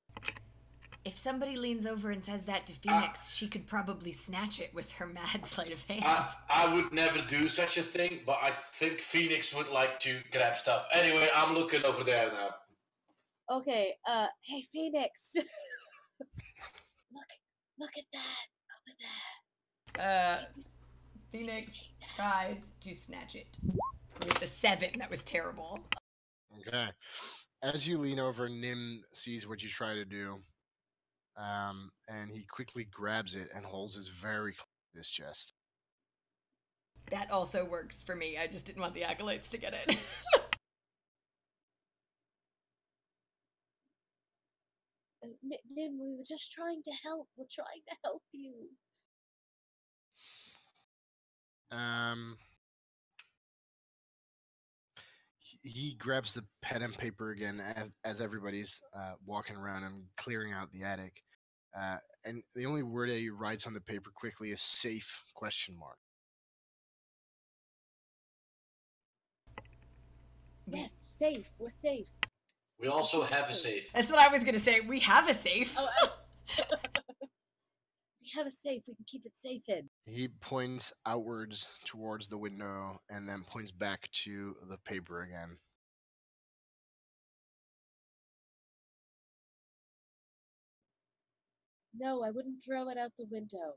If somebody leans over and says that to Phoenix, she could probably snatch it with her mad sleight of hand. I would never do such a thing, but I think Phoenix would like to grab stuff. Anyway, I'm looking over there now. Okay, hey Phoenix. Look at that over there. Phoenix tries to snatch it. With a 7, that was terrible. Okay. As you lean over, Nim sees what you try to do. And he quickly grabs it and holds it very close to his chest. That also works for me. I just didn't want the acolytes to get it. Nim, we were just trying to help. We're trying to help you. He grabs the pen and paper again as everybody's walking around and clearing out the attic. And the only word that he writes on the paper quickly is safe ? Yes, safe. We're safe. We also have a safe. That's what I was going to say. We have a safe. Oh, we have a safe. We can keep it safe in. He points outwards towards the window and then points back to the paper again. No, I wouldn't throw it out the window.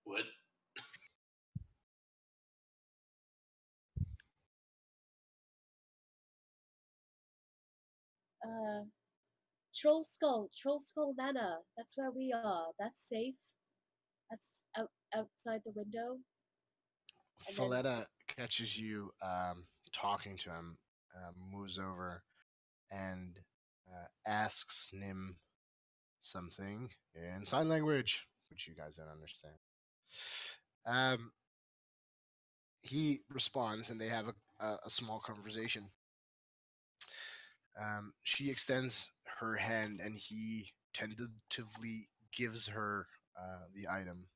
What? Troll Skull Manor. That's where we are. That's safe. That's outside the window. Valletta catches you talking to him, moves over, and asks Nim something in sign language, which you guys don't understand. He responds, and they have a small conversation. She extends her hand, and he tentatively gives her the item.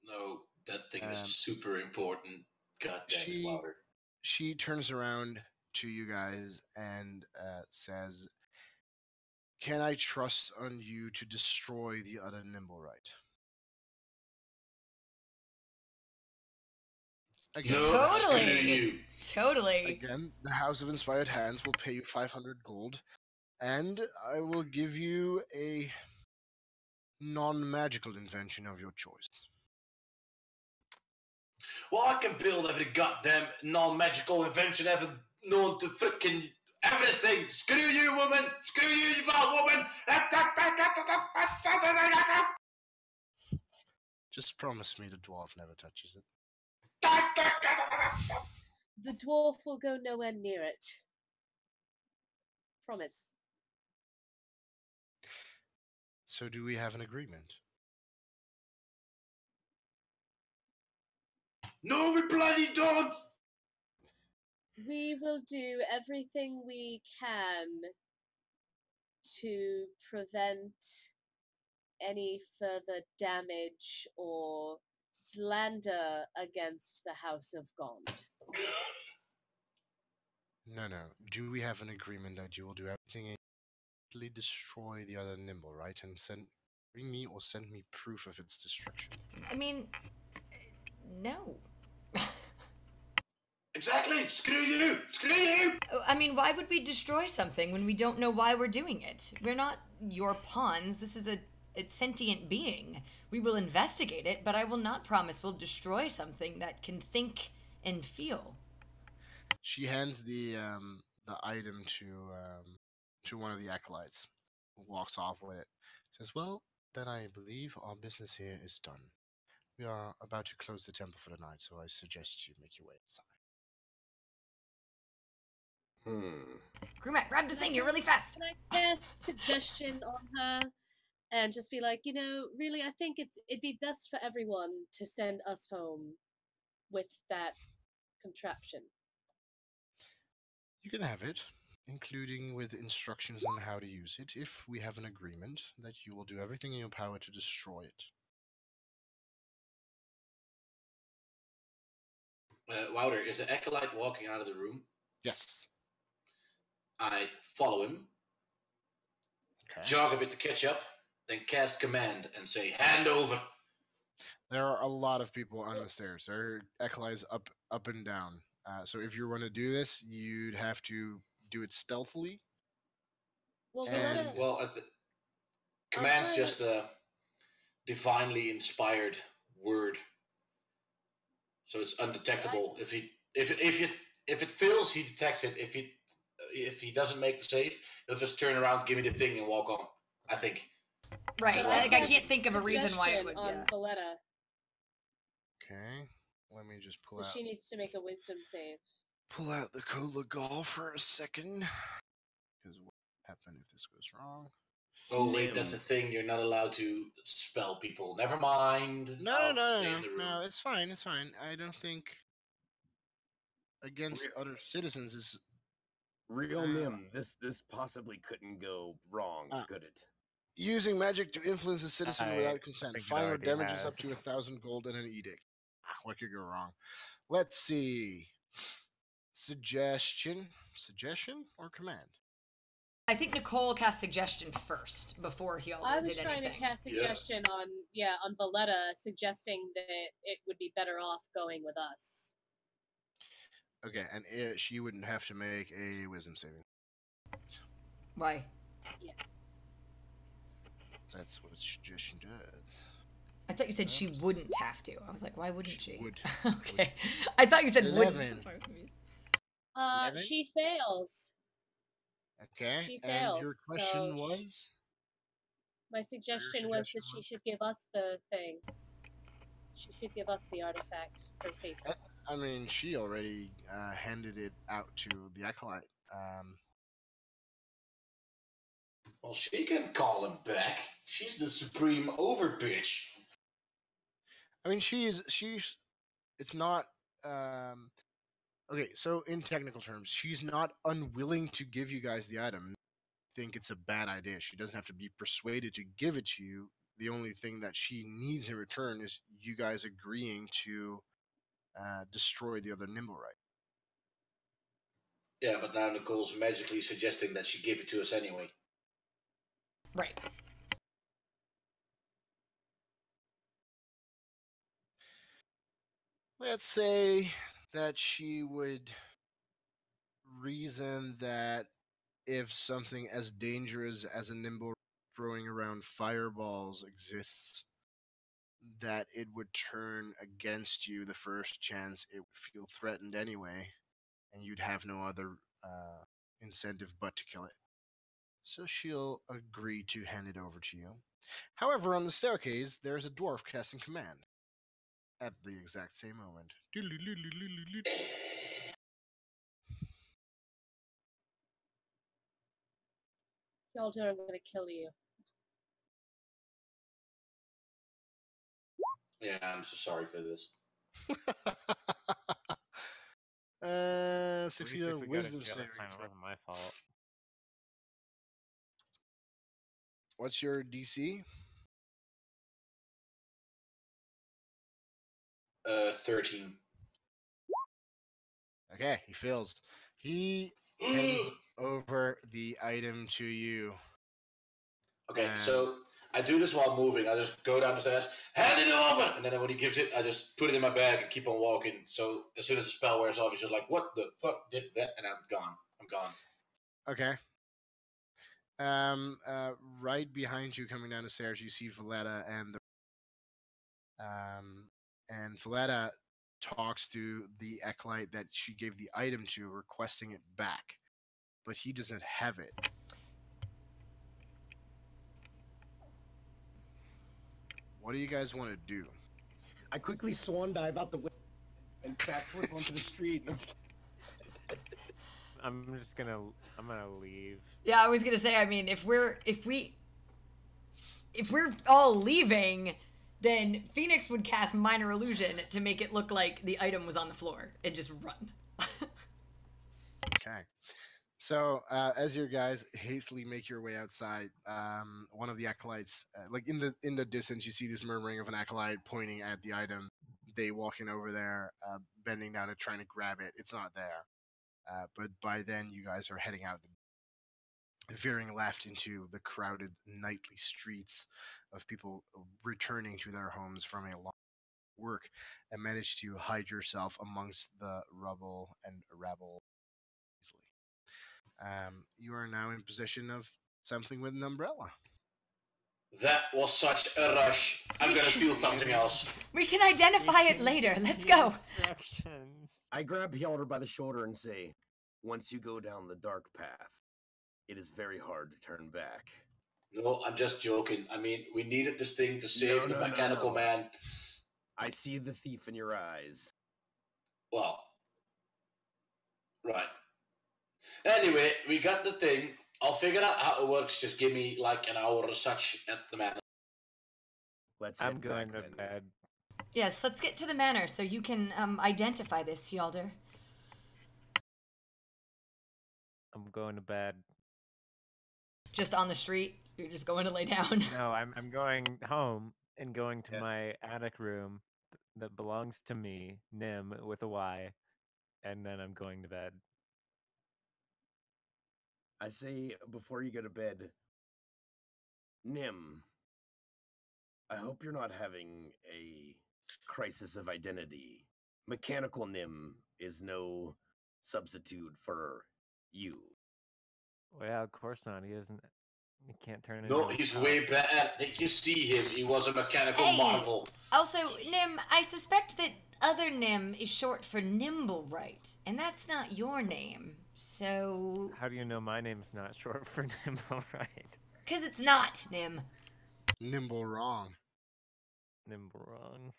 No, that thing is super important. God damn it, Wilder. She turns around to you guys and says, "Can I trust on you to destroy the other Nimblewright?" Again, No, Totally. screw you. Totally. Again, the House of Inspired Hands will pay you 500 gold, and I will give you a non-magical invention of your choice. Well, I can build every goddamn non-magical invention ever known to frickin' everything. Screw you, woman. Screw you, you foul woman. Just promise me the dwarf never touches it. The dwarf will go nowhere near it. Promise. So do we have an agreement? No, we bloody don't! We will do everything we can to prevent any further damage or slander against the House of Gond. No. Do we have an agreement that you will do everything and completely destroy the other nimble, right? And bring me or send me proof of its destruction. I mean, no. Exactly! Screw you! Screw you! I mean, why would we destroy something when we don't know why we're doing it? We're not your pawns. This is a sentient being. We will investigate it, but I will not promise we'll destroy something that can think and feel. She hands the item to one of the acolytes, who walks off with it. Says, "Well, then I believe our business here is done. We are about to close the temple for the night, so I suggest you make your way inside." Grumet, grab the thing. You're really fast. Can I cast suggestion on her and just be like, really, I think it'd be best for everyone to send us home with that contraption. You can have it, including with instructions on how to use it, if we have an agreement that you will do everything in your power to destroy it. Wouter, is the acolyte walking out of the room? Yes. I follow him, Okay. jog a bit to catch up, then cast command and say, hand over! There are a lot of people on the stairs. There are acolytes up and down. So if you want to do this, you'd have to do it stealthily. Well, command's just a divinely inspired word, so it's undetectable. If it fails, he detects it. If he doesn't make the save, he'll just turn around, give me the thing, and walk on. I think. Right. I can't think of a reason why it would. On Valletta. Okay. Let me just pull out. So she needs to make a wisdom save. Pull out the cola gall for a second. Because what will happen if this goes wrong? Oh wait, that's the thing. You're not allowed to spell people. Never mind. No. It's fine. It's fine. I don't think against other citizens is real Nim. This possibly couldn't go wrong, could it? Using magic to influence a citizen without consent. Fine or damages has. up to 1,000 gold and an edict. What could go wrong? Let's see. Suggestion or command? I think Nicole cast suggestion first before Hjaldur did anything. I was trying to cast suggestion on Valletta, suggesting that it would be better off going with us. Okay, and she wouldn't have to make a wisdom saving. Why? Yeah. That's what suggestion does. I thought you said she wouldn't have to. I was like, why wouldn't she? Would. Okay. I thought you said 11. wouldn't. That's why I was confused. She fails. Okay. She fails. And your question was? My suggestion was that she should give us the thing. She should give us the artifact for safety. I mean, she already handed it out to the acolyte. Well, she can call him back. She's the supreme overbitch. I mean, she's. It's not. Okay, so in technical terms, she's not unwilling to give you guys the item. I think it's a bad idea. She doesn't have to be persuaded to give it to you. The only thing that she needs in return is you guys agreeing to destroy the other nimble right. Yeah, but now Nicole's magically suggesting that she give it to us anyway. Right. Let's say that she would reason that if something as dangerous as a nimble throwing around fireballs exists, that it would turn against you the first chance it would feel threatened anyway, and you'd have no other incentive but to kill it. So she'll agree to hand it over to you. However, on the staircase, there's a dwarf casting command. at the exact same moment. Hjaldur, I'm gonna kill you. Yeah, I'm so sorry for this. Succeed At least if on we got a wisdom jail saving this time, it throw. wasn't my fault. What's your DC? 13. Okay, he fails. He hands over the item to you. Okay, And so I do this while moving. I just go down the stairs, hand it over, and then when he gives it, I just put it in my bag and keep on walking. So as soon as the spell wears off, he's just like, "What the fuck did that?" And I'm gone. I'm gone. okay. Right behind you, coming down the stairs, you see Valletta and Valletta talks to the acolyte that she gave the item to, requesting it back, but he doesn't have it. What do you guys want to do? I quickly swan dive out the window and backflip onto the street. I'm gonna leave. Yeah, I was gonna say. I mean, if we're all leaving, then Phoenix would cast Minor Illusion to make it look like the item was on the floor and just run. Okay. So as you guys hastily make your way outside, one of the acolytes, like in the distance, you see this murmuring of an acolyte pointing at the item. They walking over there, bending down and trying to grab it. It's not there. But by then, you guys are heading out, veering left into the crowded nightly streets of people returning to their homes from a long work, and manage to hide yourself amongst the rubble and rabble easily. You are now in possession of something with an umbrella. That was such a rush. I'm gonna steal something else. We can identify it later. Let's go. Instructions. I grab Hjaldur by the shoulder and say, "Once you go down the dark path, it is very hard to turn back." No, I'm just joking. I mean, we needed this thing to save the No. mechanical man. I see the thief in your eyes. Well, right. Anyway, we got the thing. I'll figure out how it works. Just give me like an hour or such at the man. Let's I'm head going back to then. bed. Yes, let's get to the manor so you can identify this, Hjaldur. I'm going to bed. Just on the street. You're just going to lay down. No, I'm going home and going to Yeah. my attic room that belongs to me, Nim with a Y, and then I'm going to bed. I say before you go to bed, Nim, I hope you're not having a crisis of identity. Mechanical Nim is no substitute for you. Well, yeah, of course not. He isn't. He can't turn into No, a he's cow. way better. Did you see him? He was a mechanical Hey! marvel. Also, Nim, I suspect that other Nim is short for Nimble Right, and that's not your name. So, How do you know my name's not short for Nimble Right? because it's not Nim. Nimble wrong. Nimble wrong.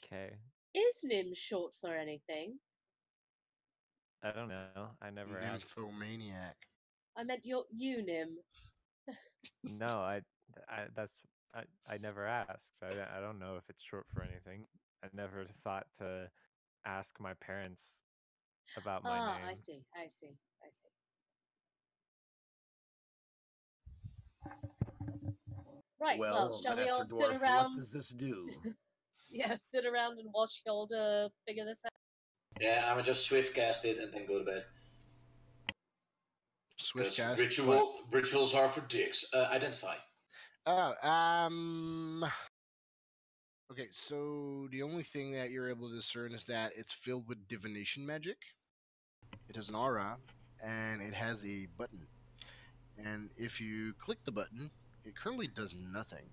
Okay. Is Nim short for anything? I don't know. I never asked. Nymphomaniac. I meant you, Nim. No, I never asked. I don't know if it's short for anything. I never thought to ask my parents about my name. I see. Right, well, shall we all Master sit Dwarf, around? what does this do? Yeah, sit around and watch Hjaldur figure this out. Yeah, I'm gonna just swift cast it and then go to bed. Swift Because cast. rituals are for dicks. Identify. Okay, so the only thing that you're able to discern is that it's filled with divination magic. It has an aura, and it has a button. And if you click the button, it currently does nothing.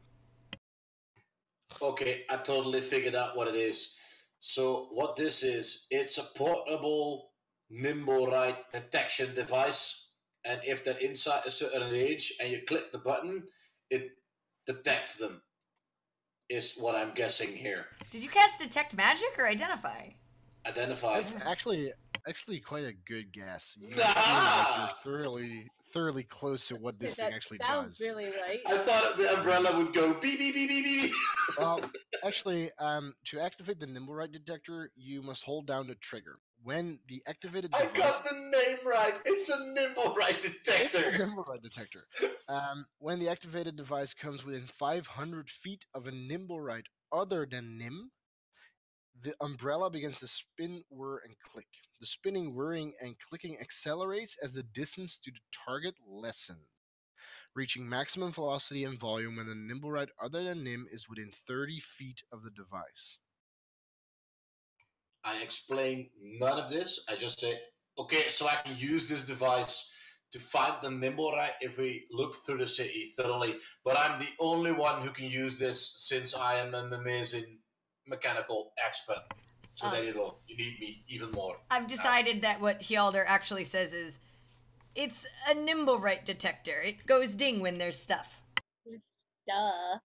Okay, I totally figured out what it is. So what this is, it's a portable nimble right detection device. And if they're inside a certain age and you click the button, it detects them. is what I'm guessing here. Did you cast Detect Magic or Identify? Identify. That's actually quite a good guess. You feel Ah! like you're thoroughly close to what this thing That actually sounds does. really right. I thought the umbrella would go beep beep beep beep beep. Well, actually, to activate the Nimblewright detector, you must hold down the trigger. When the activated I device... got the name right. It's a Nimblewright detector. It's a Nimblewright detector. When the activated device comes within 500 feet of a Nimblewright other than Nim, the umbrella begins to spin, whir, and click. The spinning, whirring, and clicking accelerates as the distance to the target lessens, reaching maximum velocity and volume when the Nimblewright other than Nim is within 30 feet of the device. I explain none of this. I just say, okay, so I can use this device to find the Nimblewright if we look through the city thoroughly. But I'm the only one who can use this since I am an amazing mechanical expert. So there you go. You need me even more. I've decided that what Hjaldur actually says is, it's a Nimblewright detector. It goes ding when there's stuff. Duh.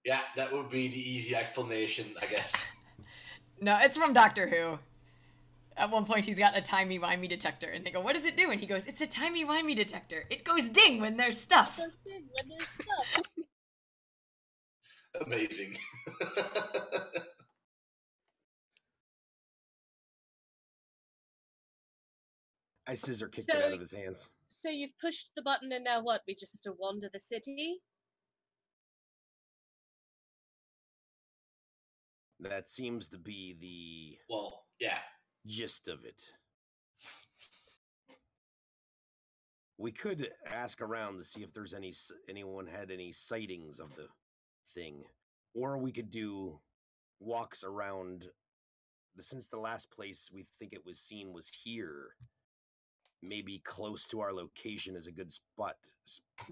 Yeah, that would be the easy explanation, I guess. No, it's from Doctor Who. At one point, he's got a timey-wimey detector, and they go, what does it do? And he goes, it's a timey-wimey detector. It goes ding when there's stuff. It goes ding when there's stuff. Amazing. I scissor kicked it out of his hands. So you've pushed the button, and now what? We just have to wander the city? That seems to be the Well, yeah. gist of it. We could ask around to see if there's anyone had any sightings of the thing, or we could do walks around. Since the last place we think it was seen was here, maybe close to our location is a good spot.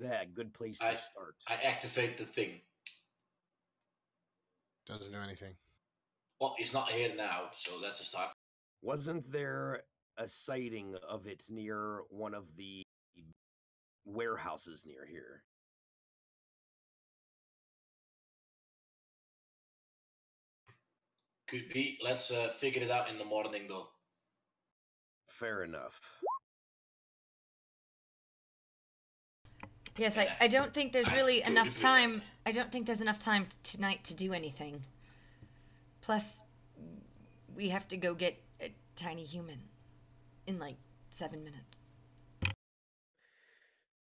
Yeah, good place to start. I activate the thing. Doesn't do anything. Well, he's not here now, so that's a start. Wasn't there a sighting of it near one of the warehouses near here? Could be. Let's figure it out in the morning, though. Fair enough. Yes, I don't think there's really enough time. I don't think there's enough time tonight to do anything. Plus, we have to go get a tiny human in like 7 minutes.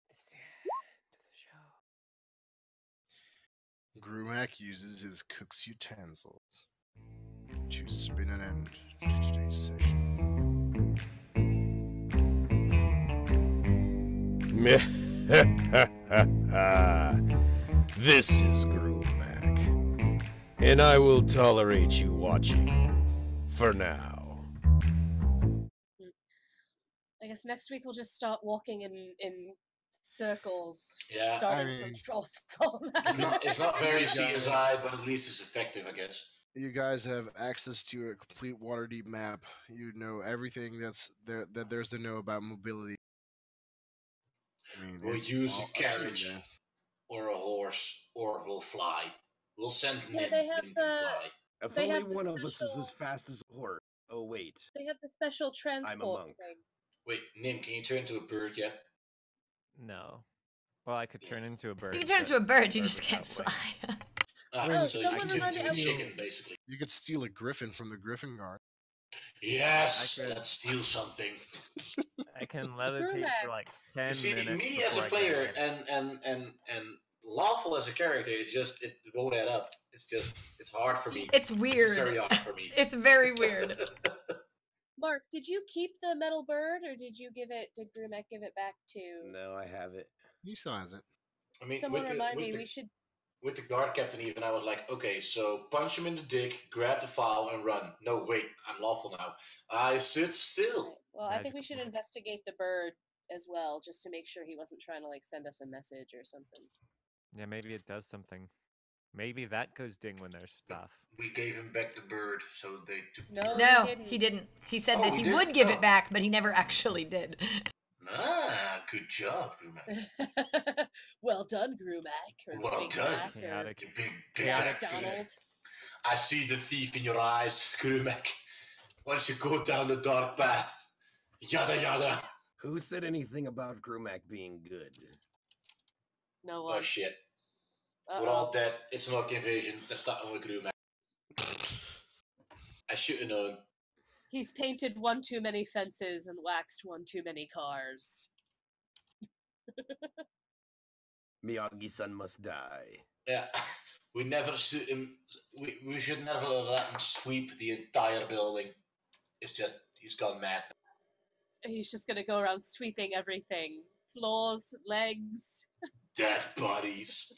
It's the end of the show. Grumac uses his cook's utensils to spin an end to today's session. This is Grumac, and I will tolerate you watching for now. I guess next week we'll just start walking in circles, Yeah, starting from Trollskull. It's not very CSI, but at least it's effective, I guess. You guys have access to a complete Waterdeep map. You know everything that's there that there's to know about mobility. I mean, We'll it's use all a up to you carriage guys. or a horse, or we'll fly. We'll send Yeah, Nim. they have Nim can fly. If They only have the one of us was as special- fast as a horse. Oh, wait. They have the special transport monk. thing. Wait, Nim, can you turn into a bird yet? No. Well, I could turn into a bird. You can turn but into a bird, the you bird just would can't outweigh. fly. Oh, So you someone can turn reminded into a me- chicken, basically. You could steal a griffin from the Griffin Guard. Yes, I could- let's steal something. I can levitate for like 10 You see, minutes. me as a before I player get it. and Lawful as a character, it won't add up. It's hard for me. It's It's weird. very hard for me. It's very weird. Mark, did you keep the metal bird, or did Grumac give it back to... No, I have it. He still has it. I mean, Someone remind me, we should... with the guard captain even, I was like, okay, so punch him in the dick, grab the file, and run. No, wait, I'm Lawful now. I sit still. Well, I think we should Magical. investigate the bird as well, just to make sure he wasn't trying to, like, send us a message or something. Yeah, maybe it does something. Maybe that goes ding when there's stuff. We gave him back the bird, so they took the No. bird. No, didn't. he didn't. He said Oh, that he he didn't? would give Oh. it back, but he never actually did. Ah, Good job, Grumac. Well done, Grumac. Or Well Big done. Mac, or Chaotic. Big Chaotic. Mac. Donald. I see the thief in your eyes, Grumac. Once you go down the dark path, yada yada. Who said anything about Grumac being good? No one. Oh shit. Uh-oh. We're all dead. It's an orc invasion. Let's start with Grumac. I should have known. He's painted one too many fences and waxed one too many cars. Miyagi-san must die. Yeah. We never shoot him. We should never let him sweep the entire building. It's just, he's gone mad. He's just gonna go around sweeping everything. Floors, legs. Dead bodies.